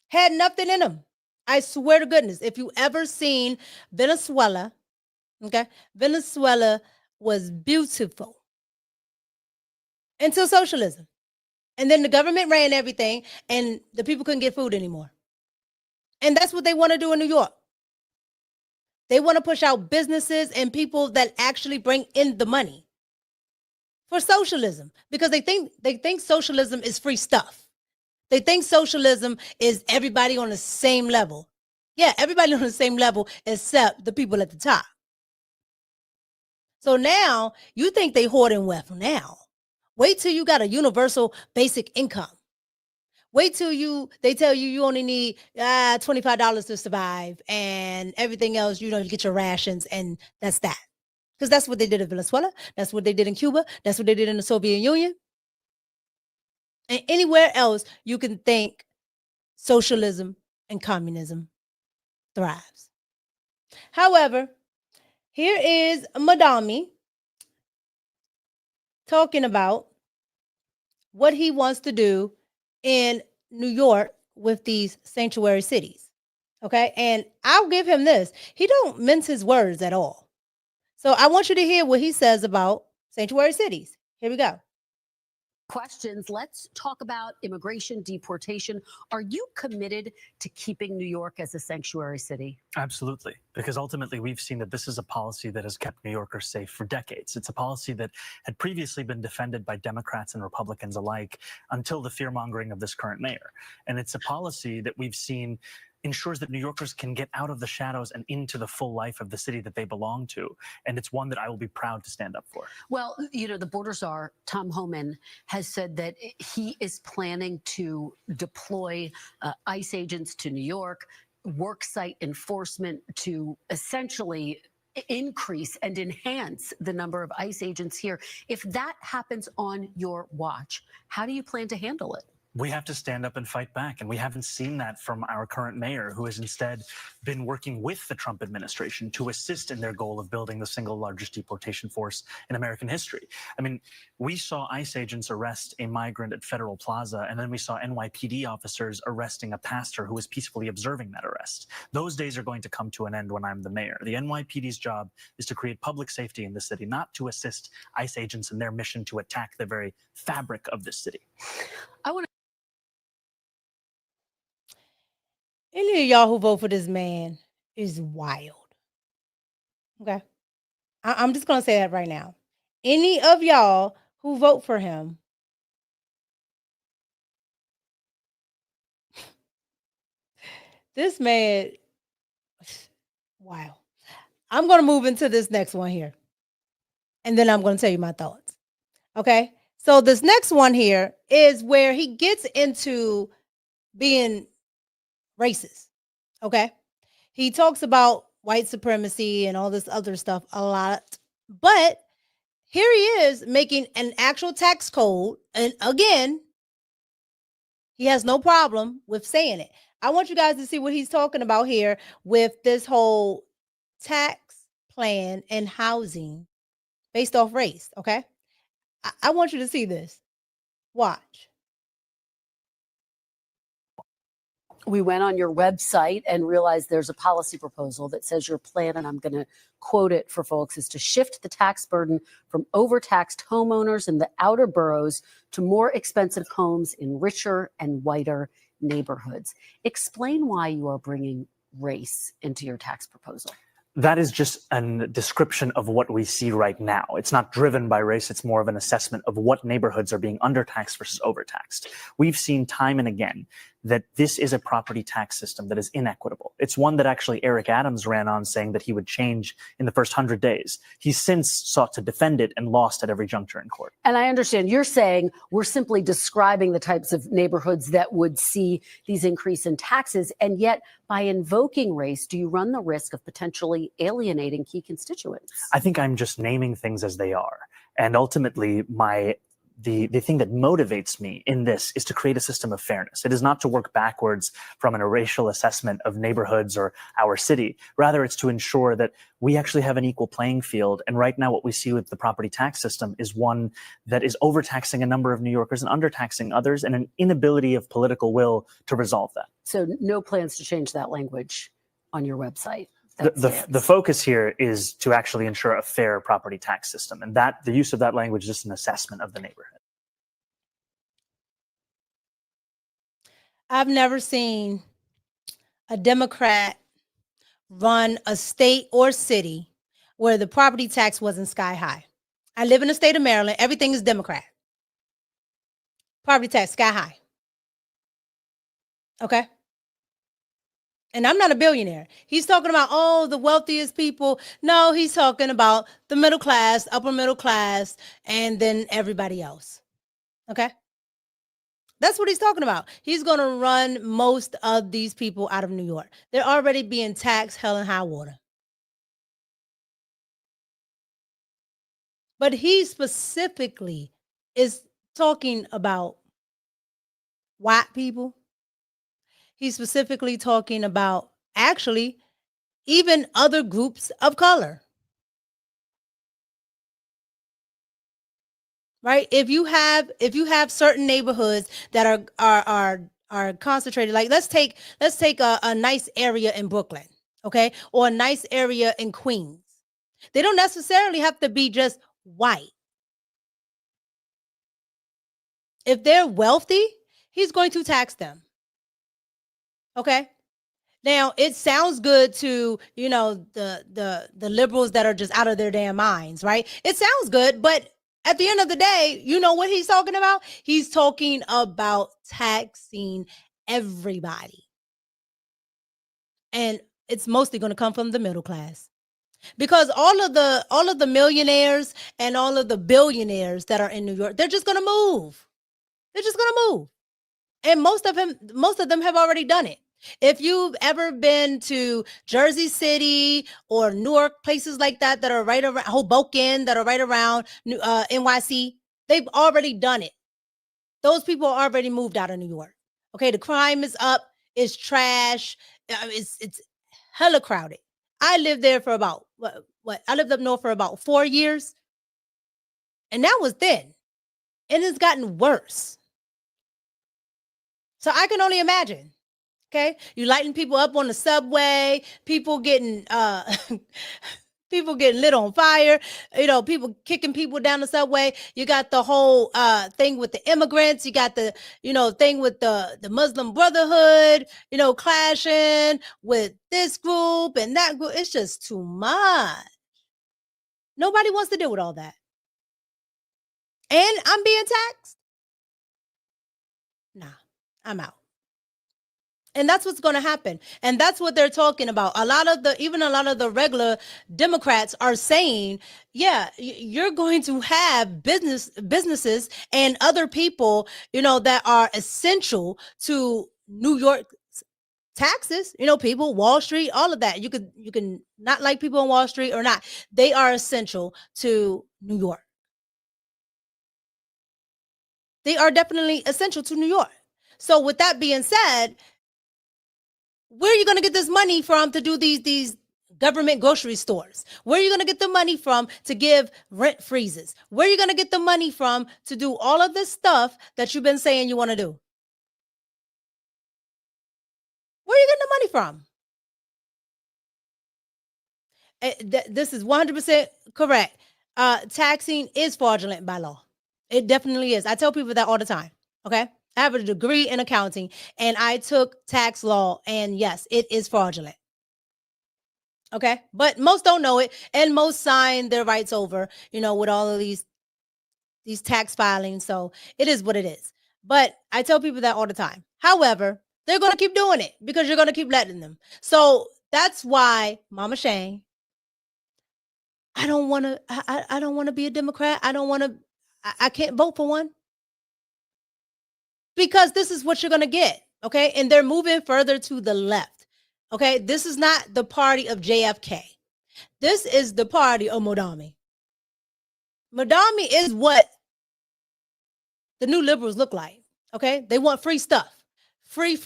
Had nothing in them. I swear to goodness, if you ever seen Venezuela, okay, Venezuela was beautiful until socialism. And then the government ran everything and the people couldn't get food anymore. And that's what they want to do in New York. They want to push out businesses and people that actually bring in the money for socialism because they think socialism is free stuff. They think socialism is everybody on the same level. Yeah, everybody on the same level except the people at the top. So now you think they hoarding wealth now. Wait till you got a universal basic income. Wait till they tell you only need $25 to survive and everything else, you get your rations and that's that. Because that's what they did in Venezuela. That's what they did in Cuba. That's what they did in the Soviet Union. And anywhere else you can think socialism and communism thrives. However, here is Madami talking about what he wants to do in New York with these sanctuary cities. Okay. And I'll give him this. He don't mince his words at all. So I want you to hear what he says about sanctuary cities. Here we go. Questions. Let's talk about immigration, deportation. Are you committed to keeping New York as a sanctuary city? Absolutely, because ultimately we've seen that this is a policy that has kept New Yorkers safe for decades. It's a policy that had previously been defended by Democrats and Republicans alike until the fear-mongering of this current mayor. And it's a policy that we've seen ensures that New Yorkers can get out of the shadows and into the full life of the city that they belong to. And it's one that I will be proud to stand up for. Well, the border czar, Tom Homan, has said that he is planning to deploy ICE agents to New York, worksite enforcement to essentially increase and enhance the number of ICE agents here. If that happens on your watch, how do you plan to handle it? We have to stand up and fight back. And we haven't seen that from our current mayor, who has instead been working with the Trump administration to assist in their goal of building the single largest deportation force in American history. I mean, we saw ICE agents arrest a migrant at Federal Plaza, and then we saw NYPD officers arresting a pastor who was peacefully observing that arrest. Those days are going to come to an end when I'm the mayor. The NYPD's job is to create public safety in the city, not to assist ICE agents in their mission to attack the very fabric of this city. I want to Any of y'all who vote for this man is wild. Okay. I'm just going to say that right now. Any of y'all who vote for him, this man, wow. I'm going to move into this next one here. And then I'm going to tell you my thoughts. Okay. So this next one here is where he gets into being racist. Okay. He talks about white supremacy and all this other stuff a lot. But here he is making an actual tax code. And again, he has no problem with saying it. I want you guys to see what he's talking about here with this whole tax plan and housing based off race. Okay. I want you to see this. Watch. We went on your website and realized there's a policy proposal that says your plan, and I'm going to quote it for folks, is to shift the tax burden from overtaxed homeowners in the outer boroughs to more expensive homes in richer and whiter neighborhoods. Explain why you are bringing race into your tax proposal. That is just a description of what we see right now. It's not driven by race. It's more of an assessment of what neighborhoods are being undertaxed versus overtaxed. We've seen time and again that this is a property tax system that is inequitable. It's one that actually Eric Adams ran on saying that he would change in the first 100 days. He's since sought to defend it and lost at every juncture in court. And I understand you're saying we're simply describing the types of neighborhoods that would see these increase in taxes. And yet by invoking race, do you run the risk of potentially alienating key constituents? I think I'm just naming things as they are. And ultimately, the thing that motivates me in this is to create a system of fairness. It is not to work backwards from a racial assessment of neighborhoods or our city. Rather, it's to ensure that we actually have an equal playing field. And right now, what we see with the property tax system is one that is overtaxing a number of New Yorkers and undertaxing others, and an inability of political will to resolve that. So no plans to change that language on your website? The focus here is to actually ensure a fair property tax system, and that the use of that language is just an assessment of the neighborhood. I've never seen a Democrat run a state or city where the property tax wasn't sky high. I live in the state of Maryland. Everything is Democrat. Property tax sky high. Okay. And I'm not a billionaire. He's talking about, oh, the wealthiest people. No, he's talking about the middle class, upper middle class, and then everybody else. Okay? That's what he's talking about. He's going to run most of these people out of New York. They're already being taxed hell and high water. But he specifically is talking about white people. He's specifically talking about actually even other groups of color. Right? If you have certain neighborhoods that are concentrated, like let's take a nice area in Brooklyn, okay? Or a nice area in Queens. They don't necessarily have to be just white. If they're wealthy, he's going to tax them. Okay. Now it sounds good to, the liberals that are just out of their damn minds, right? It sounds good, but at the end of the day, you know what he's talking about? He's talking about taxing everybody. And it's mostly going to come from the middle class. Because all of the millionaires and all of the billionaires that are in New York, they're just going to move. They're just going to move. And most of them have already done it. If you've ever been to Jersey City or Newark, places like that are right around Hoboken, that are right around NYC, they've already done it. Those people are already moved out of New York. Okay, the crime is up. It's trash. It's hella crowded. I lived there for about what? I lived up north for about 4 years, and that was then, and it's gotten worse. So I can only imagine. Okay, you lighting people up on the subway, people getting lit on fire, people kicking people down the subway. You got the whole thing with the immigrants. You got the thing with the Muslim Brotherhood, clashing with this group and that group. It's just too much. Nobody wants to deal with all that. And I'm being taxed. Nah, I'm out. And that's what's going to happen. And that's what they're talking about. Even a lot of the regular Democrats are saying, yeah, you're going to have businesses and other people, that are essential to New York taxes, people, Wall Street, all of that. You can not like people on Wall Street or not. They are essential to New York. They are definitely essential to New York. So with that being said, where are you going to get this money from to do these government grocery stores? Where are you going to get the money from to give rent freezes? Where are you going to get the money from to do all of this stuff that you've been saying you want to do? Where are you getting the money from? This is 100% correct. Taxing is fraudulent by law. It definitely is. I tell people that all the time. Okay. I have a degree in accounting and I took tax law, and yes, it is fraudulent. Okay. But most don't know it, and most sign their rights over, with all of these tax filings. So it is what it is. But I tell people that all the time. However, they're going to keep doing it because you're going to keep letting them. So that's why, Mama Shane, I don't want to be a Democrat. I can't vote for one. Because this is what you're going to get, okay? And they're moving further to the left, okay? This is not the party of JFK. This is the party of MAMDONI. MAMDONI is what the new liberals look like, okay? They want free stuff. Free.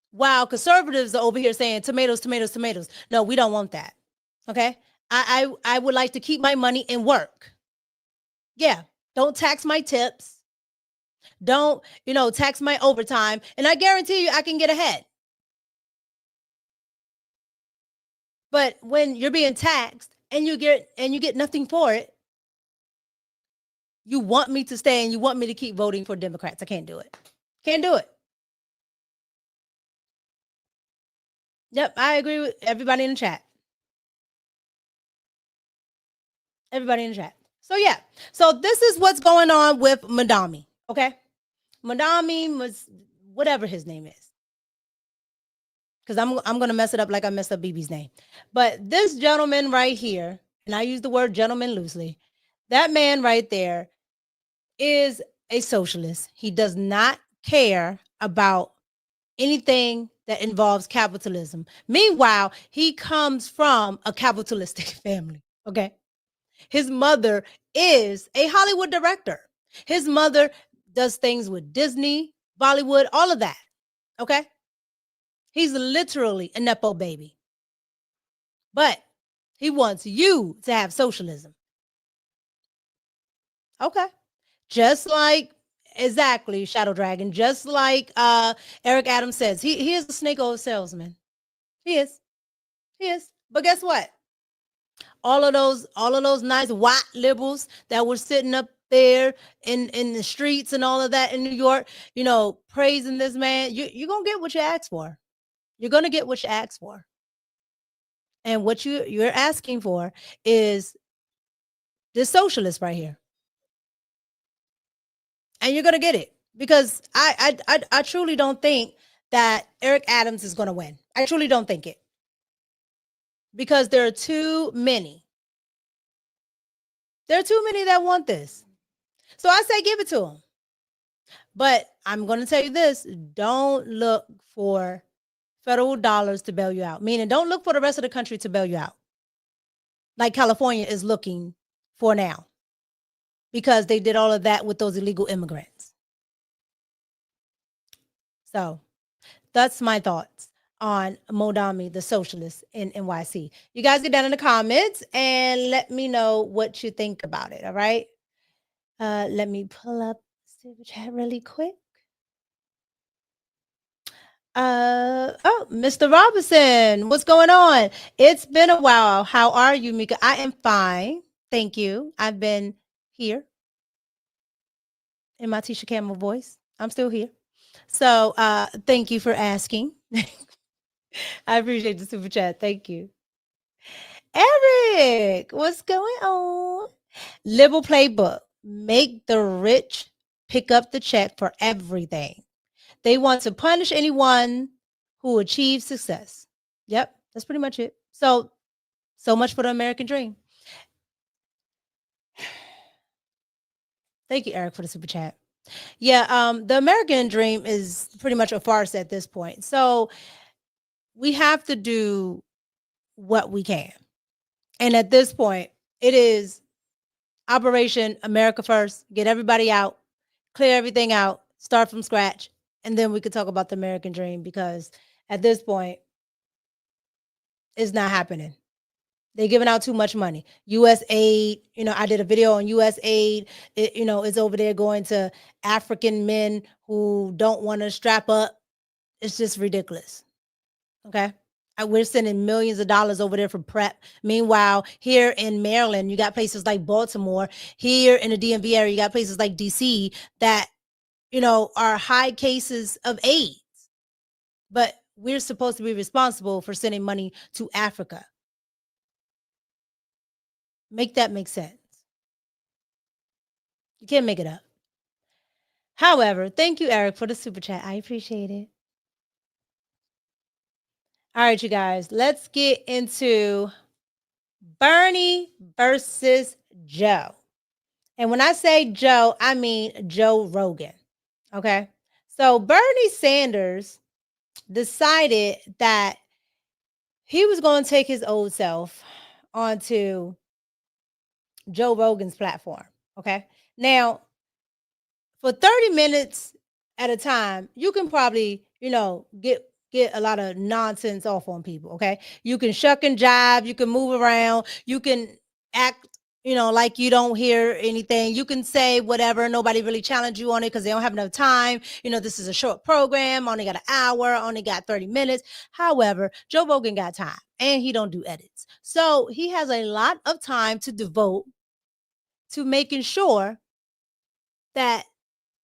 While conservatives are over here saying tomatoes. No, we don't want that, okay? I would like to keep my money and work. Yeah. Don't tax my tips. Don't, tax my overtime. And I guarantee you I can get ahead. But when you're being taxed and you get nothing for it, you want me to stay and you want me to keep voting for Democrats. I can't do it. Can't do it. Yep, I agree with everybody in the chat. Everybody in the chat. So yeah, so this is what's going on with MAMDONI, okay? MAMDONI was whatever his name is, because I'm gonna mess it up like I messed up BB's name. But this gentleman right here, and I use the word gentleman loosely, that man right there is a socialist. He does not care about anything that involves capitalism. Meanwhile, he comes from a capitalistic family, okay? His mother is a Hollywood director. His mother does things with Disney, Bollywood, all of that. Okay. He's literally a Nepo baby. But he wants you to have socialism. Okay. Just like, exactly, Shadow Dragon. Just like Eric Adams says, he is a snake oil salesman. He is. But guess what? All of those nice white liberals that were sitting up there in the streets and all of that in New York, praising this man, you're going to get what you ask for. You're going to get what you ask for. And what you're asking for is this socialist right here. And you're going to get it, because I truly don't think that Eric Adams is going to win. I truly don't think it. Because there are too many. There are too many that want this. So I say give it to them. But I'm going to tell you this. Don't look for federal dollars to bail you out. Meaning, don't look for the rest of the country to bail you out, like California is looking for now, because they did all of that with those illegal immigrants. So that's my thoughts on MAMDONI, the socialist in NYC. You guys get down in the comments and let me know what you think about it. All right. Let me pull up the chat really quick. Oh, Mr. Robinson, what's going on? It's been a while. How are you, Mika? I am fine. Thank you. I've been here in my Tisha Campbell voice. I'm still here. So thank you for asking. I appreciate the super chat. Thank you. Eric, what's going on? Liberal playbook. Make the rich pick up the check for everything. They want to punish anyone who achieves success. Yep, that's pretty much it. So much for the American dream. Thank you, Eric, for the super chat. Yeah, the American dream is pretty much a farce at this point. So we have to do what we can. And at this point, it is Operation America First. Get everybody out, clear everything out, start from scratch, and then we could talk about the American dream, because at this point, it's not happening. They're giving out too much money. U.S. aid, I did a video on U.S. aid. It's over there going to African men who don't want to strap up. It's just ridiculous. Okay. We're sending millions of dollars over there for prep. Meanwhile, here in Maryland, you got places like Baltimore. Here in the DMV area, you got places like DC that, are high cases of AIDS. But we're supposed to be responsible for sending money to Africa. Make that make sense. You can't make it up. However, thank you, Eric, for the super chat. I appreciate it. All right, you guys, let's get into Bernie versus Joe. And when I say Joe, I mean Joe Rogan. Okay. So Bernie Sanders decided that he was going to take his old self onto Joe Rogan's platform. Okay. Now, for 30 minutes at a time, you can probably, get a lot of nonsense off on people. Okay. You can shuck and jive. You can move around. You can act, like you don't hear anything. You can say whatever. Nobody really challenge you on it because they don't have enough time. This is a short program. Only got an hour. Only got 30 minutes. However, Joe Rogan got time and he don't do edits. So he has a lot of time to devote to making sure that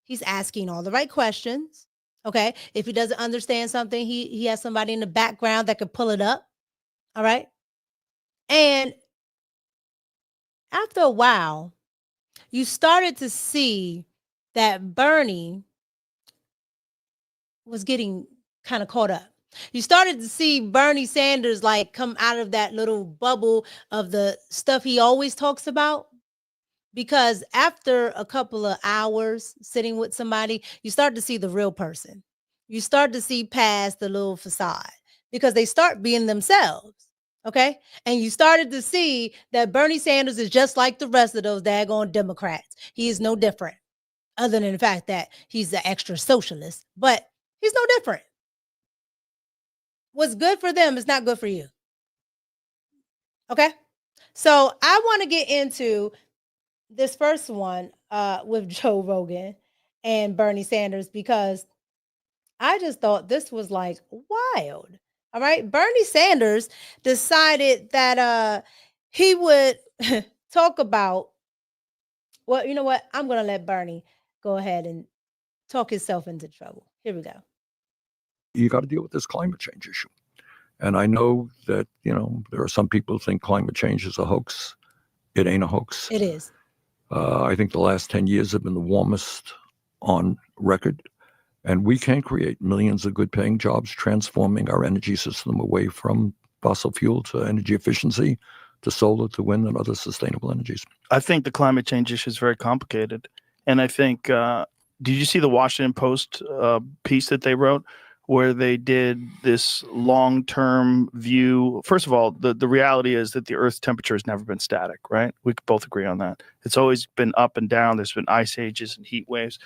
he's asking all the right questions. Okay. If he doesn't understand something, he has somebody in the background that could pull it up. All right. And after a while, you started to see that Bernie was getting kind of caught up. You started to see Bernie Sanders like come out of that little bubble of the stuff he always talks about. Because after a couple of hours sitting with somebody, you start to see the real person. You start to see past the little facade because they start being themselves. Okay. And you started to see that Bernie Sanders is just like the rest of those daggone Democrats. He is no different, other than the fact that he's an extra socialist, but he's no different. What's good for them is not good for you. Okay. So I want to get into this first one with Joe Rogan and Bernie Sanders, because I just thought this was like wild. All right. Bernie Sanders decided that he would talk about, well, you know what? I'm going to let Bernie go ahead and talk himself into trouble. Here we go. You got to deal with this climate change issue. And I know that, there are some people who think climate change is a hoax. It ain't a hoax. It is. I think the last 10 years have been the warmest on record. And we can create millions of good paying jobs, transforming our energy system away from fossil fuel to energy efficiency, to solar, to wind, and other sustainable energies. I think the climate change issue is very complicated. And I think, did you see the Washington Post piece that they wrote, where they did this long-term view? First of all, the reality is that the Earth's temperature has never been static, right? We could both agree on that. It's always been up and down. There's been ice ages and heat waves.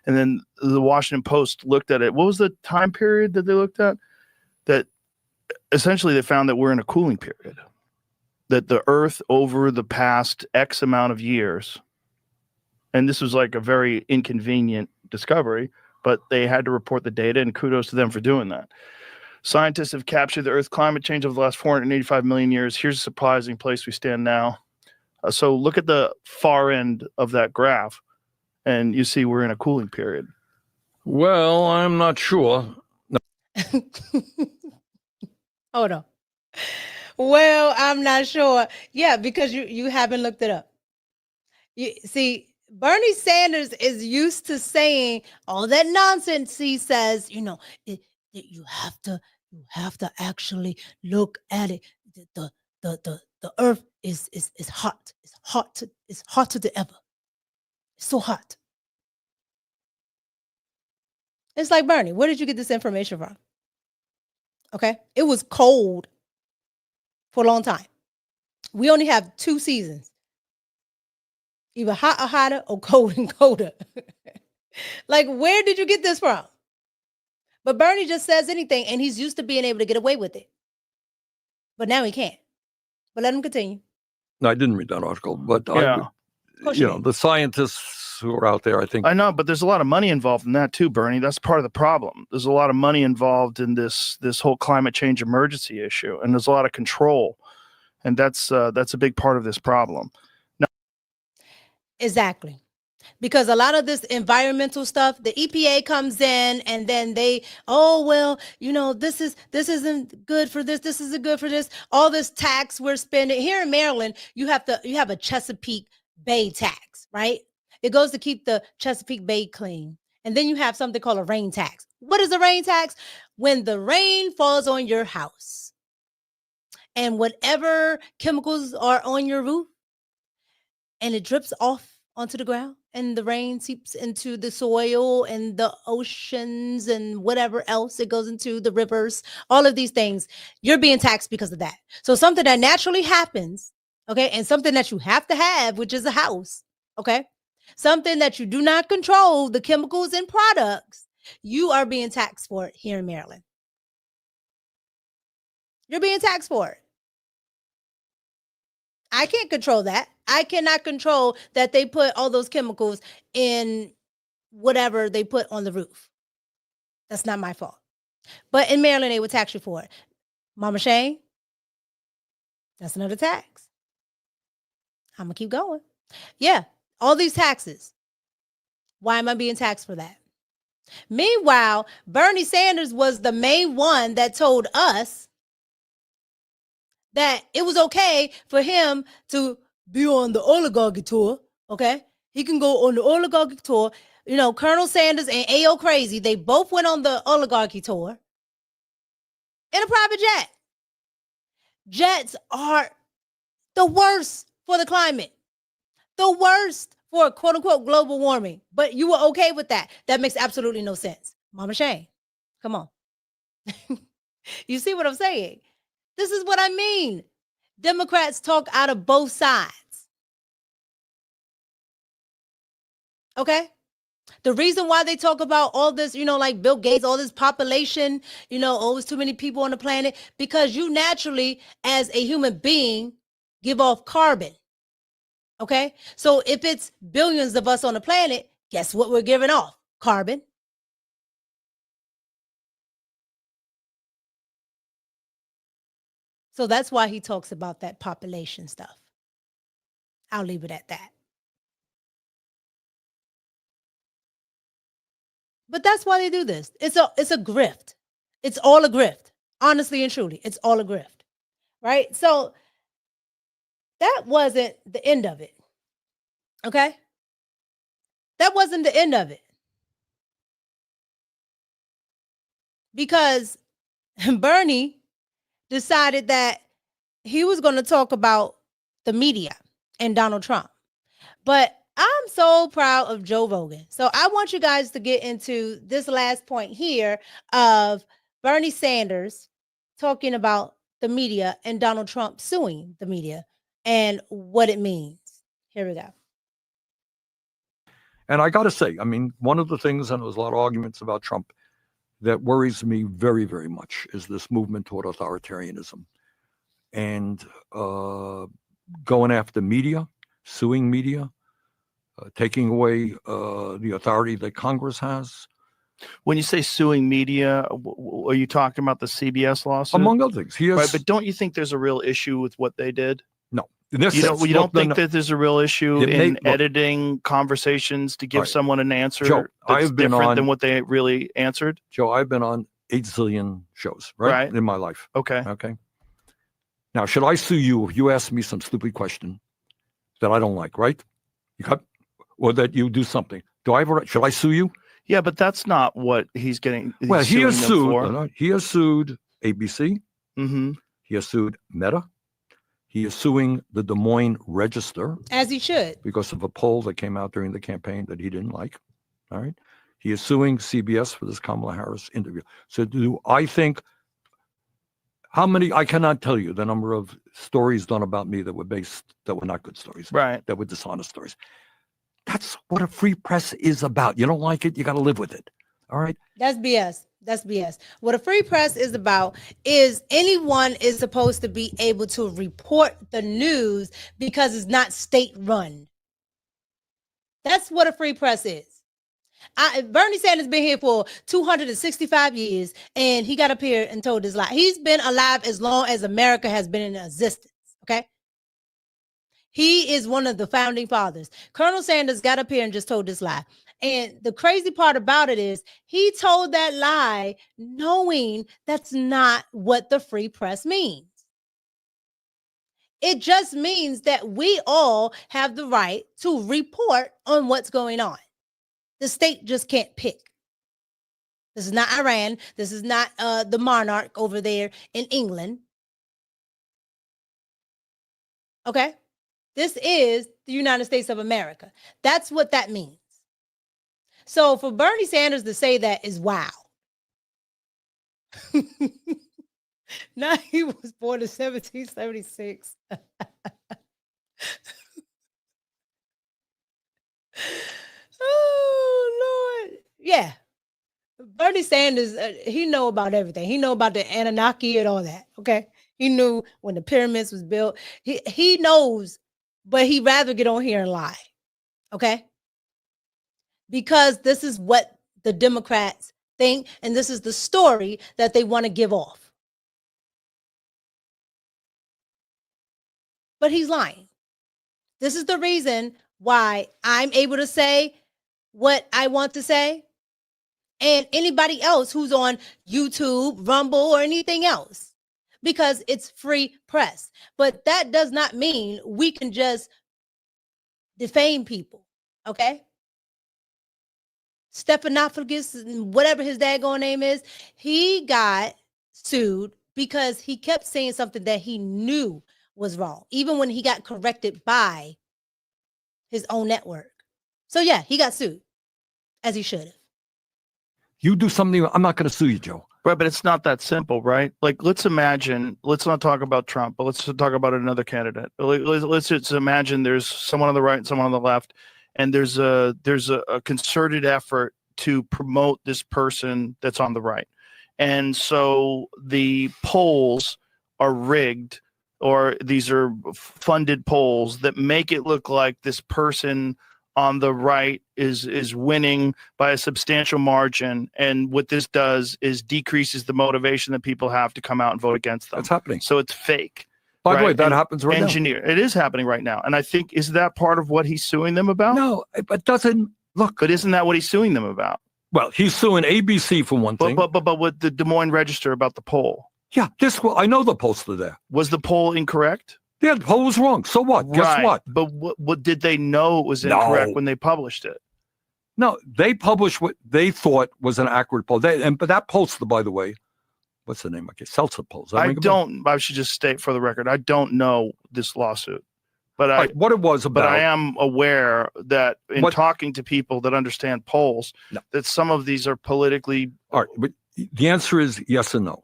And then the Washington Post looked at it. What was the time period that they looked at? That essentially they found that we're in a cooling period. That the Earth over the past X amount of years, and this was like a very inconvenient discovery, but they had to report the data, and kudos to them for doing that. Scientists have captured the Earth's climate change over the last 485 million years. Here's a surprising place we stand now. So look at the far end of that graph, and you see we're in a cooling period. Well, I'm not sure. No. Hold on. Well, I'm not sure. Yeah, because you haven't looked it up. You see, Bernie Sanders is used to saying all that nonsense. He says, you have to actually look at it. The earth is hot. It's hotter than ever. It's so hot. It's like, Bernie, where did you get this information from? Okay. It was cold for a long time. We only have 2 seasons. Either hot or hotter or cold and colder. Like, where did you get this from? But Bernie just says anything, and he's used to being able to get away with it. But now he can't. But let him continue. No, I didn't read that article, but Yeah. the scientists who are out there, I think. I know, but there's a lot of money involved in that too, Bernie. That's part of the problem. There's a lot of money involved in this whole climate change emergency issue, and there's a lot of control, and that's a big part of this problem. Exactly. Because a lot of this environmental stuff, the EPA comes in and then they, this isn't good for this. This isn't good for this. All this tax we're spending here in Maryland, you have a Chesapeake Bay tax, right? It goes to keep the Chesapeake Bay clean. And then you have something called a rain tax. What is a rain tax? When the rain falls on your house and whatever chemicals are on your roof, and it drips off onto the ground, and the rain seeps into the soil and the oceans and whatever else, it goes into the rivers, all of these things, you're being taxed because of that. So something that naturally happens, okay, and something that you have to have, which is a house, okay, something that you do not control, the chemicals and products, you are being taxed for it here in Maryland. You're being taxed for it. I can't control that. I cannot control that they put all those chemicals in whatever they put on the roof. That's not my fault. But in Maryland, they would tax you for it. Mama Shane, that's another tax. I'm going to keep going. Yeah, all these taxes. Why am I being taxed for that? Meanwhile, Bernie Sanders was the main one that told us that it was okay for him to be on the oligarchy tour, okay? He can go on the oligarchy tour. Colonel Sanders and A.O. Crazy, they both went on the oligarchy tour in a private jet. Jets are the worst for the climate, the worst for quote-unquote global warming. But you were okay with that. That makes absolutely no sense. Mama Shane, come on. You see what I'm saying? This is what I mean. Democrats talk out of both sides. Okay? The reason why they talk about all this, like Bill Gates, all this population, it's too many people on the planet, because you naturally, as a human being, give off carbon. Okay? So if it's billions of us on the planet, guess what we're giving off? Carbon. So that's why he talks about that population stuff. I'll leave it at that. But that's why they do this. It's a grift. It's all a grift. Honestly and truly, it's all a grift. Right? So that wasn't the end of it. Okay? That wasn't the end of it. Because Bernie decided that he was going to talk about the media and Donald Trump. But I'm so proud of Joe Rogan. So I want you guys to get into this last point here of Bernie Sanders talking about the media and Donald Trump suing the media and what it means. Here we go. And I got to say, one of the things, and there was a lot of arguments about Trump, that worries me very, very much is this movement toward authoritarianism and going after media, suing media, taking away the authority that Congress has. When you say suing media, are you talking about the CBS lawsuit? Among other things. Right, but don't you think there's a real issue with what they did? No. You don't think that there's a real issue in editing conversations to give someone an answer that's different than what they really answered? Joe, I've been on 8 zillion shows, right? In my life. Okay. Now, should I sue you if you ask me some stupid question that I don't like, right? or that you do something. Do I have a right? Should I sue you? Yeah, but that's not what he's getting. Well, he has suing them sued. for. No, he has sued ABC. Mm-hmm. He has sued Meta. He is suing the Des Moines Register As he should. because of a poll that came out during the campaign that he didn't like. All right. He is suing CBS for this Kamala Harris interview. So do I think how many, I cannot tell you the number of stories done about me that were not good stories. Right. That were dishonest stories. That's what a free press is about. You don't like it, you got to live with it. All right. That's BS. That's BS. What a free press is about is anyone is supposed to be able to report the news because it's not state run. That's what a free press is. Bernie Sanders been here for 265 years, and he got up here and told his lie. He's been alive as long as America has been in existence, okay? He is one of the founding fathers. Colonel Sanders got up here and just told this lie. And the crazy part about it is he told that lie knowing that's not what the free press means. It just means that we all have the right to report on what's going on. The state just can't pick. This is not Iran. This is not the monarch over there in England. Okay? This is the United States of America. That's what that means. So for Bernie Sanders to say that is wow. Now he was born in 1776. Oh, Lord. Yeah. Bernie Sanders, he know about everything. He know about the Anunnaki and all that, okay? He knew when the pyramids was built. He knows, but he'd rather get on here and lie, okay? Because this is what the Democrats think, and this is the story that they want to give off. But he's lying. This is the reason why I'm able to say what I want to say, and anybody else who's on YouTube, Rumble, or anything else, because it's free press. But that does not mean we can just defame people, okay? Stephanophagus, whatever his daggone name is, he got sued because he kept saying something that he knew was wrong, even when he got corrected by his own network. So yeah, he got sued, as he should have. You do something, I'm not going to sue you, Joe. Right, but it's not that simple, right? Like, let's not talk about Trump, but let's talk about another candidate. Let's just imagine there's someone on the right and someone on the left, and there's a concerted effort to promote this person that's on the right. And so the polls are rigged, or these are funded polls that make it look like this person on the right is winning by a substantial margin. And what this does is decreases the motivation that people have to come out and vote against them. That's happening. So it's fake. By the way, that happens right now. It is happening right now. And I think, is that part of what he's suing them about? No, but doesn't look. But isn't that what he's suing them about? Well, he's suing ABC for one thing. But with the Des Moines Register about the poll. Yeah, I know the poll's there. Was the poll incorrect? Yeah, the poll was wrong. So what? Guess what? But what did they know it was incorrect when they published it? No, they published what they thought was an accurate poll. But that pollster, by the way, what's the name? Seltzer polls. I should just state for the record, I don't know this lawsuit. But what it was about. But I am aware that in talking to people that understand polls, that some of these are politically. All right, but the answer is yes and no.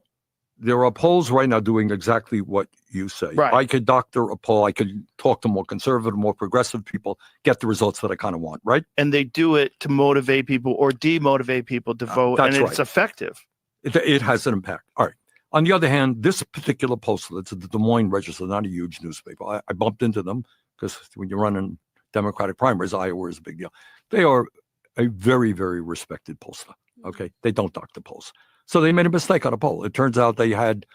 There are polls right now doing exactly what you say. Right. I could doctor a poll. I could talk to more conservative, more progressive people, get the results that I kind of want, right? And they do it to motivate people or demotivate people to vote, and it's effective. It has an impact. All right. On the other hand, this particular poster, it's the Des Moines Register, not a huge newspaper. I bumped into them because when you're running Democratic primaries, Iowa is a big deal. They are a very, very respected pollster. Okay. They don't doctor polls. So they made a mistake on a poll. It turns out they had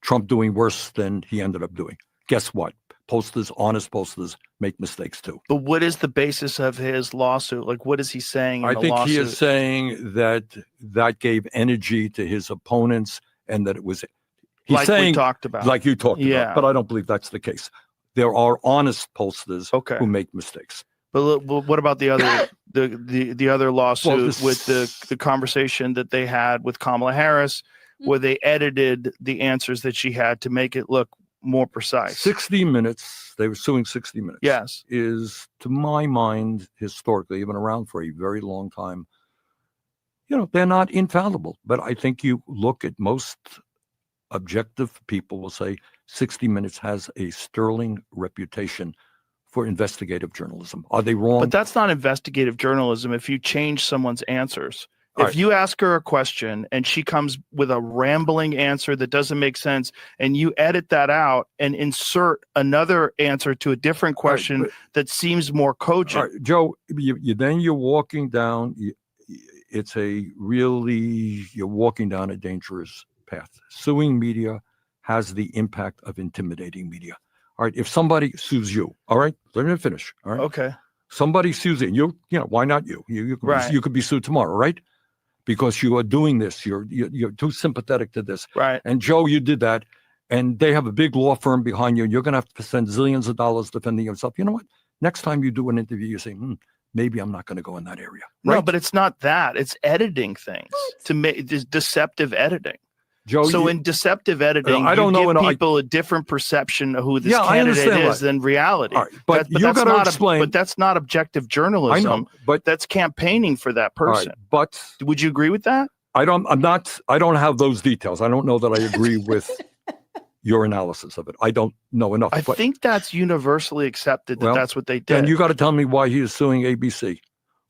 Trump doing worse than he ended up doing. Guess what? Posters, honest posters, make mistakes too. But what is the basis of his lawsuit? Like, what is he saying in the lawsuit? I think he is saying that gave energy to his opponents and that it was... He's like saying, we talked about. Like you talked about. But I don't believe that's the case. There are honest pollsters who make mistakes. But what about the other the other lawsuit this- with the conversation that they had with Kamala Harris, where they edited the answers that she had to make it look more precise? 60 Minutes, they were suing 60 Minutes. Yes. Is, to my mind, historically, been around for a very long time. You know, they're not infallible, but I think you look at most objective people will say 60 Minutes has a sterling reputation for investigative journalism. Are they wrong? But that's not investigative journalism if you change someone's answers. All If you ask her a question and she comes with a rambling answer that doesn't make sense, and you edit that out and insert another answer to a different question that seems more cogent. All right, Joe, then you're walking down, it's you're walking down a dangerous path. Suing media has the impact of intimidating media. All right, if somebody sues you, all right, let me finish. All right. Okay. Somebody sues you, why not you? You could be sued tomorrow, right? Because you are doing this. You're too sympathetic to this. Right. And Joe, you did that. And they have a big law firm behind you. And you're going to have to spend zillions of dollars defending yourself. You know what? Next time you do an interview, you say, maybe I'm not going to go in that area. Right? No, but it's not that. It's editing things to make this deceptive editing. Joe, so in deceptive editing, I don't you know. give people a different perception of who this I candidate understand is than reality. All right, but you that's got to not explain. But that's not objective journalism. I know, but that's campaigning for that all right, person. but would you agree with that? I don't have those details. I don't know that I agree with your analysis of it. I don't know enough. I think that's universally accepted that that's what they did. Then you got to tell me why he is suing ABC.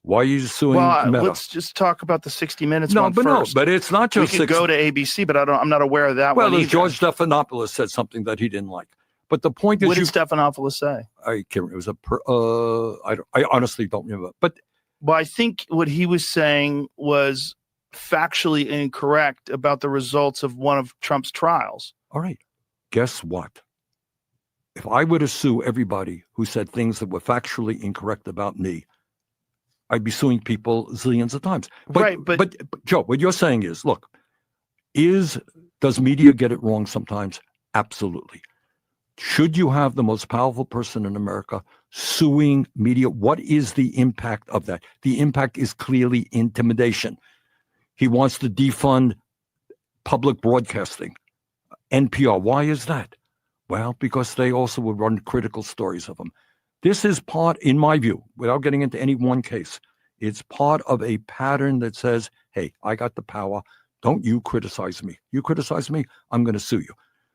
Why he's suing Meta. Let's just talk about the 60 Minutes No, one but first. no, but it's not just we could go to ABC, but I'm not aware of that one either. George Stephanopoulos said something that he didn't like. But the point is, what did Stephanopoulos say? I can't remember. It was I honestly don't remember. But I think what he was saying was factually incorrect about the results of one of Trump's trials. All right. Guess what? If I were to sue everybody who said things that were factually incorrect about me, I'd be suing people zillions of times. But Joe, what you're saying is, look, does media get it wrong sometimes? Absolutely. Should you have the most powerful person in America suing media? What is the impact of that? The impact is clearly intimidation. He wants to defund public broadcasting, NPR. Why is that? Well, because they also would run critical stories of him. This is part, in my view, without getting into any one case, it's part of a pattern that says, hey, I got the power. Don't you criticize me. You criticize me, I'm going to sue you.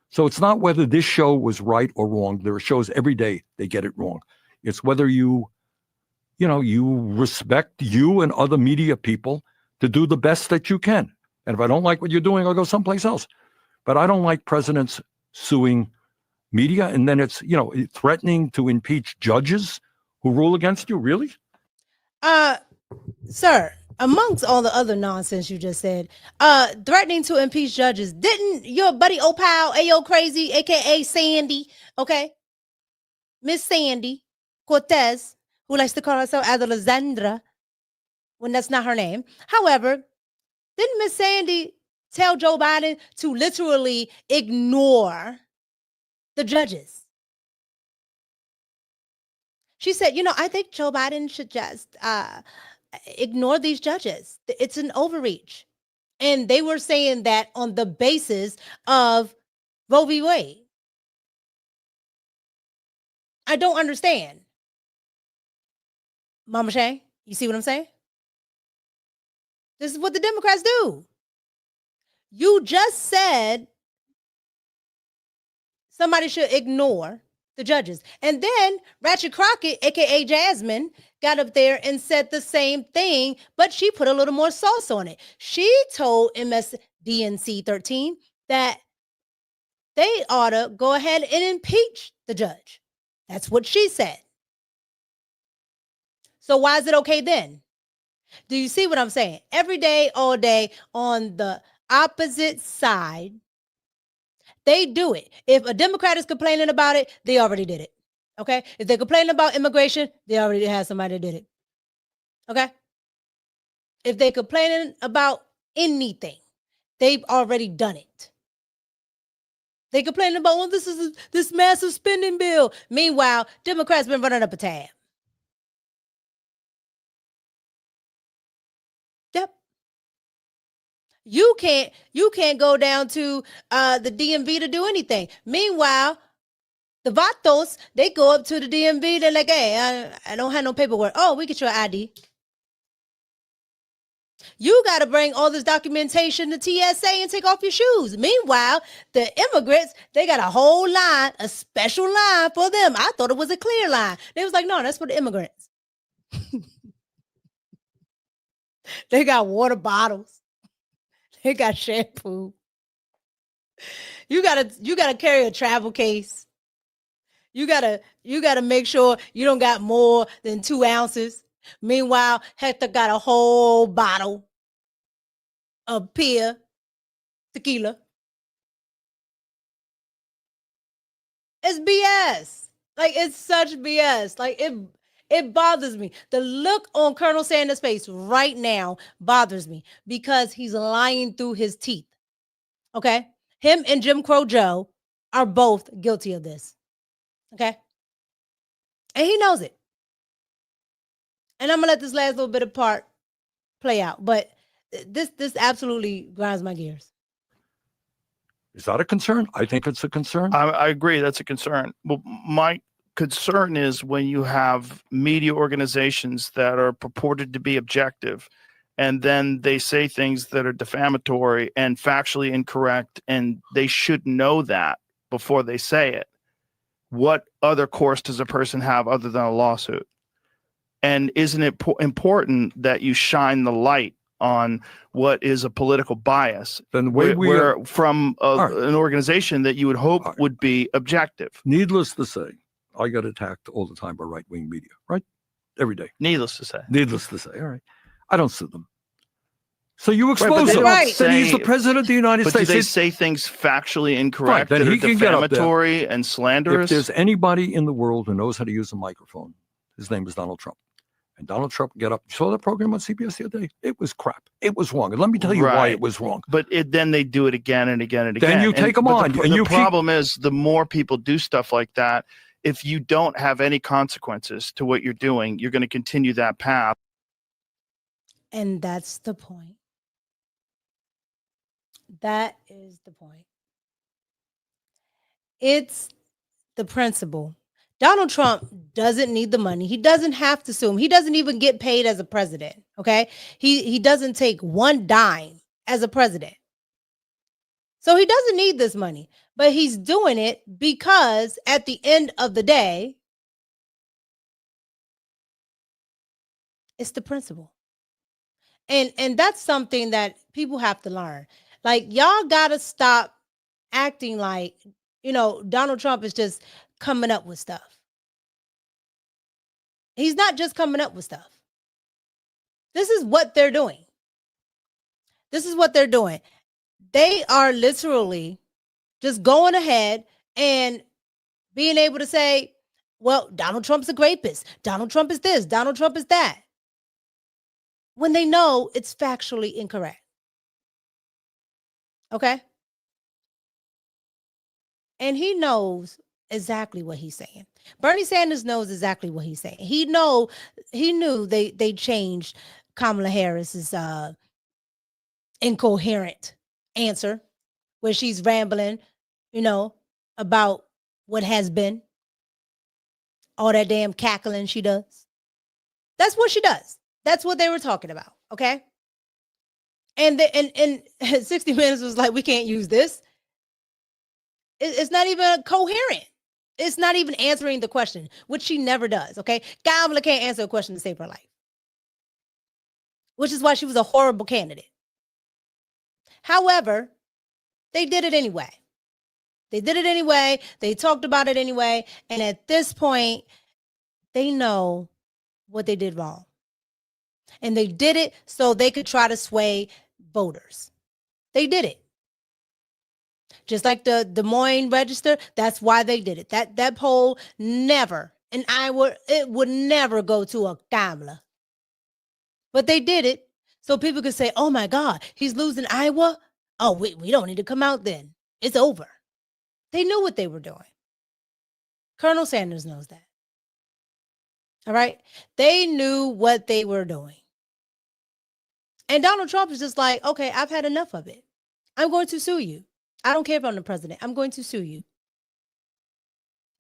So it's not whether this show was right or wrong. There are shows every day they get it wrong. It's whether you respect you and other media people to do the best that you can. And if I don't like what you're doing, I'll go someplace else. But I don't like presidents suing media, and then it's threatening to impeach judges who rule against you. Really, sir, amongst all the other nonsense you just said, threatening to impeach judges, didn't your buddy Opal, Ayo Crazy, aka Sandy, okay, Miss Sandy Cortez, who likes to call herself Alexandra when that's not her name, however, didn't Miss Sandy tell Joe Biden to literally ignore the judges? She said, I think Joe Biden should just ignore these judges. It's an overreach. And they were saying that on the basis of Roe v. Wade. I don't understand. Mama Shay, you see what I'm saying? This is what the Democrats do. You just said somebody should ignore the judges. And then Ratchet Crockett, aka Jasmine, got up there and said the same thing, but she put a little more sauce on it. She told MSDNC 13 that they ought to go ahead and impeach the judge. That's what she said. So why is it okay then? Do you see what I'm saying? Every day, all day, on the opposite side, they do it. If a Democrat is complaining about it, they already did it. Okay? If they're complaining about immigration, they already had somebody that did it. Okay? If they're complaining about anything, they've already done it. They complaining about, this massive spending bill. Meanwhile, Democrats been running up a tab. You can't go down to the DMV to do anything. Meanwhile, the Vatos, they go up to the DMV. They're like, hey, I don't have no paperwork. Oh, we get your ID. You got to bring all this documentation to TSA and take off your shoes. Meanwhile, the immigrants, they got a whole line, a special line for them. I thought it was a clear line. They was like, no, that's for the immigrants. They got water bottles. They got shampoo. You gotta carry a travel case. You gotta make sure you don't got more than 2 ounces. Meanwhile, Hector got a whole bottle of Pia tequila. It's BS. Like, it's such BS. Like, it bothers me. The look on Colonel Sanders' face right now bothers me because he's lying through his teeth. Okay? Him and Jim Crow Joe are both guilty of this. Okay? And he knows it. And I'm going to let this last little bit of part play out. But this absolutely grinds my gears. Is that a concern? I think it's a concern. I agree. That's a concern. Well, my concern is when you have media organizations that are purported to be objective, and then they say things that are defamatory and factually incorrect, and they should know that before they say it. What other course does a person have other than a lawsuit? And isn't it important that you shine the light on what is a political bias? Then the way where from an organization that you would hope would be objective. Needless to say, I get attacked all the time by right-wing media, right? Every day. Needless to say. Needless to say. All right. I don't sue them. So you expose Right, him. right. Then he's the president of the United But States. do they say things factually incorrect, Right, then that he are can get up there. defamatory and slanderous? If there's anybody in the world who knows how to use a microphone, his name is Donald Trump. And Donald Trump get up. You saw that program on CBS the other day? It was crap. It was wrong. And let me tell you why Right. it was wrong. But then they do it again and again and again. Then you take them but on, and The you keep- problem is, the more people do stuff like that, if you don't have any consequences to what you're doing, you're going to continue that path. And that's the point. That is the point. It's the principle. Donald Trump doesn't need the money. He doesn't have to sue him. He doesn't even get paid as a president. Okay. He doesn't take one dime as a president. So he doesn't need this money, but he's doing it because at the end of the day, it's the principle. And that's something that people have to learn. Like, y'all gotta stop acting like, Donald Trump is just coming up with stuff. He's not just coming up with stuff. This is what they're doing. This is what they're doing. They are literally just going ahead and being able to say, well, Donald Trump's a rapist. Donald Trump is this. Donald Trump is that. When they know it's factually incorrect. Okay? And he knows exactly what he's saying. Bernie Sanders knows exactly what he's saying. He knew they changed Kamala Harris's incoherent answer where she's rambling, about what has been. All that damn cackling she does. That's what she does. That's what they were talking about, okay? And 60 Minutes was like, we can't use this. It's not even coherent. It's not even answering the question, which she never does, okay? Kamala can't answer a question to save her life, which is why she was a horrible candidate. However, they did it anyway. They did it anyway. They talked about it anyway. And at this point, they know what they did wrong. And they did it so they could try to sway voters. They did it. Just like the Des Moines Register, that's why they did it. That poll never, and it would never go to a Kamala. But they did it so people could say, oh my God, he's losing Iowa. Oh, we don't need to come out then. It's over. They knew what they were doing. Colonel Sanders knows that. All right? They knew what they were doing. And Donald Trump is just like, okay, I've had enough of it. I'm going to sue you. I don't care if I'm the president. I'm going to sue you.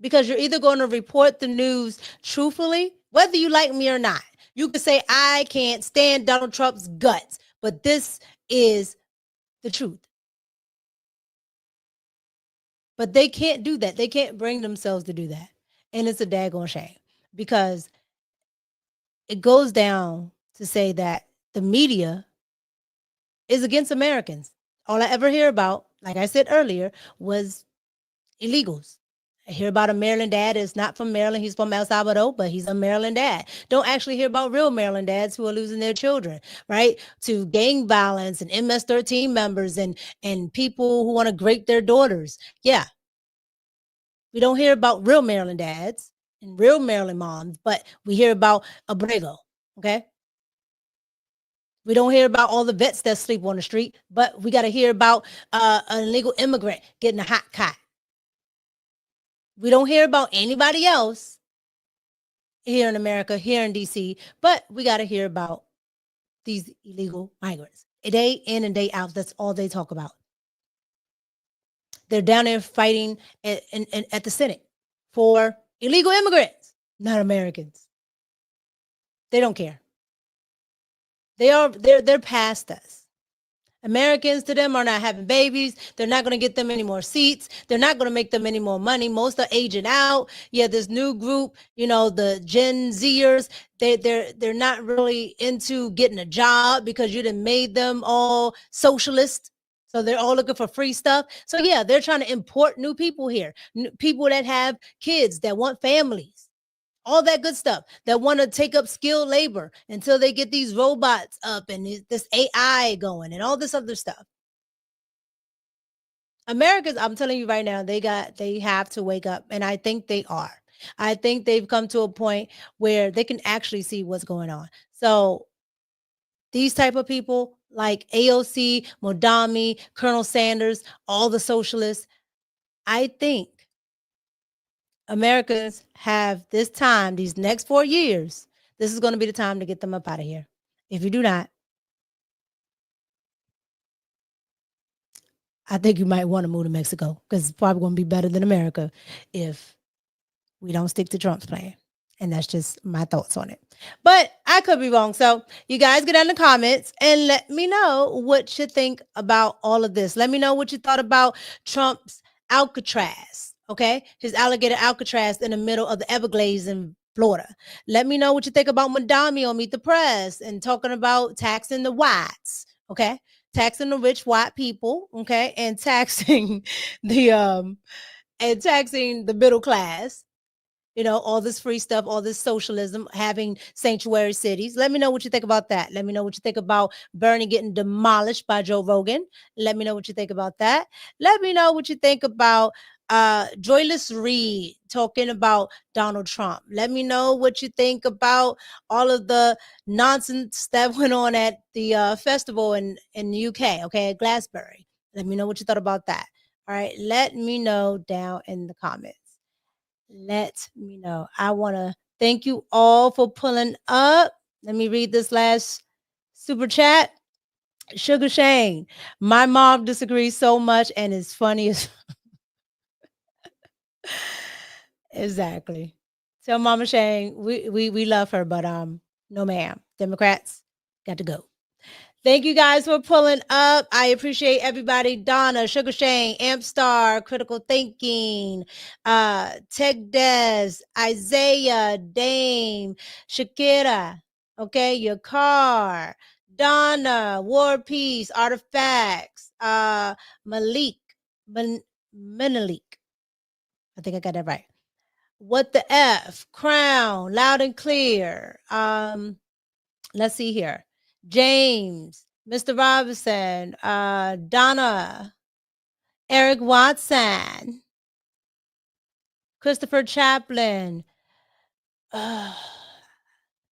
Because you're either going to report the news truthfully, whether you like me or not. You can say, I can't stand Donald Trump's guts, but this is the truth. But they can't do that. They can't bring themselves to do that. And it's a daggone shame because it goes down to say that the media is against Americans. All I ever hear about, like I said earlier, was illegals. I hear about a Maryland dad that's not from Maryland. He's from El Salvador, but he's a Maryland dad. Don't actually hear about real Maryland dads who are losing their children, right? To gang violence and MS-13 members and people who want to grape their daughters. Yeah. We don't hear about real Maryland dads and real Maryland moms, but we hear about Abrego, okay? We don't hear about all the vets that sleep on the street, but we got to hear about an illegal immigrant getting a hot cot. We don't hear about anybody else here in America, here in DC, but we got to hear about these illegal migrants. Day in and day out, that's all they talk about. They're down there fighting at the Senate for illegal immigrants, not Americans. They don't care. They're past us. Americans to them are not having babies. They're not going to get them any more seats. They're not going to make them any more money. Most are aging out. Yeah, this new group, the Gen Zers, they're not really into getting a job because you done made them all socialist. So they're all looking for free stuff. So yeah, they're trying to import new people here, people that have kids, that want families. All that good stuff, that want to take up skilled labor until they get these robots up and this AI going and all this other stuff. Americans, I'm telling you right now, they have to wake up, and I think they are. I think they've come to a point where they can actually see what's going on. So these type of people like AOC, Modami, Colonel Sanders, all the socialists, I think Americans have this time, these next 4 years, this is going to be the time to get them up out of here. If you do not, I think you might want to move to Mexico because it's probably going to be better than America if we don't stick to Trump's plan. And that's just my thoughts on it. But I could be wrong. So you guys get in the comments and let me know what you think about all of this. Let me know what you thought about Trump's Alcatraz. Okay, his alligator Alcatraz in the middle of the Everglades in Florida. Let me know what you think about Madami on Meet the Press and talking about taxing the whites. Okay, taxing the rich white people. Okay, and taxing the middle class. All this free stuff, all this socialism, having sanctuary cities. Let me know what you think about that. Let me know what you think about Bernie getting demolished by Joe Rogan. Let me know what you think about that. Let me know what you think about Joyless Reed talking about Donald Trump. Let me know what you think about all of the nonsense that went on at the festival in the UK, okay, at GLASBURY. Let me know what you thought about that. All right, let me know down in the comments. Let me know. I want to thank you all for pulling up. Let me read this last super chat. Sugar Shane, my mom disagrees so much and is funny as exactly. Tell Mama Shane we love her, but no ma'am. Democrats got to go. Thank you guys for pulling up. I appreciate everybody. Donna, Sugar Shane, Amp Star, Critical Thinking, Tech Des, Isaiah, Dame, Shakira, okay, Your Car, Donna, War Peace, Artifacts, Malik, Menelik. I think I got that right. What the F, Crown, Loud and Clear. Let's see here. James, Mr. Robinson, Donna, Eric Watson, Christopher Chaplin,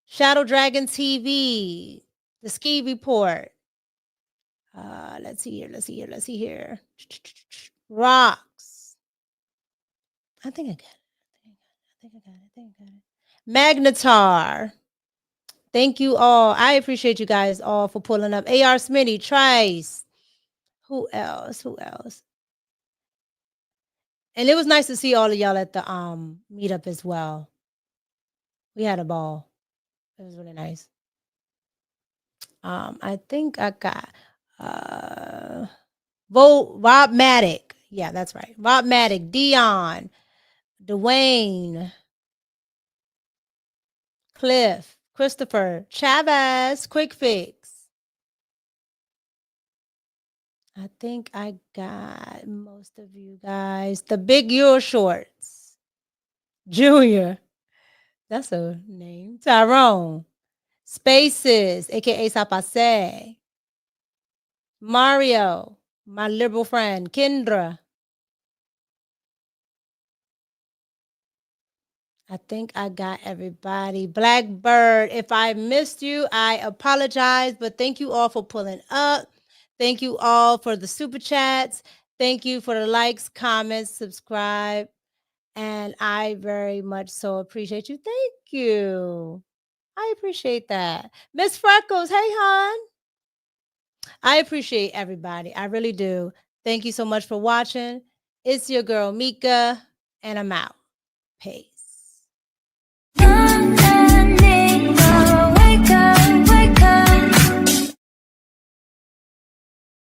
Shadow Dragon TV, The Ski Report. Let's see here. Rocks. I think I got it. Magnetar. Thank you all. I appreciate you guys all for pulling up. AR Smitty, Trice. Who else? Who else? And it was nice to see all of y'all at the meetup as well. We had a ball. It was really nice. I think I got Rob Maddock. Yeah, that's right. Rob Maddock, Dion, Dwayne, Cliff, Christopher, Chavez, Quick Fix. I think I got most of you guys. The Big Euro Shorts. Junior. That's a name. Tyrone. Spaces, aka Sapase. Mario, my liberal friend. Kendra. I think I got everybody. Blackbird, if I missed you, I apologize, but thank you all for pulling up. Thank you all for the super chats. Thank you for the likes, comments, subscribe. And I very much so appreciate you. Thank you. I appreciate that. Miss Freckles, hey, hon. I appreciate everybody. I really do. Thank you so much for watching. It's your girl, Mika, and I'm out. Peace.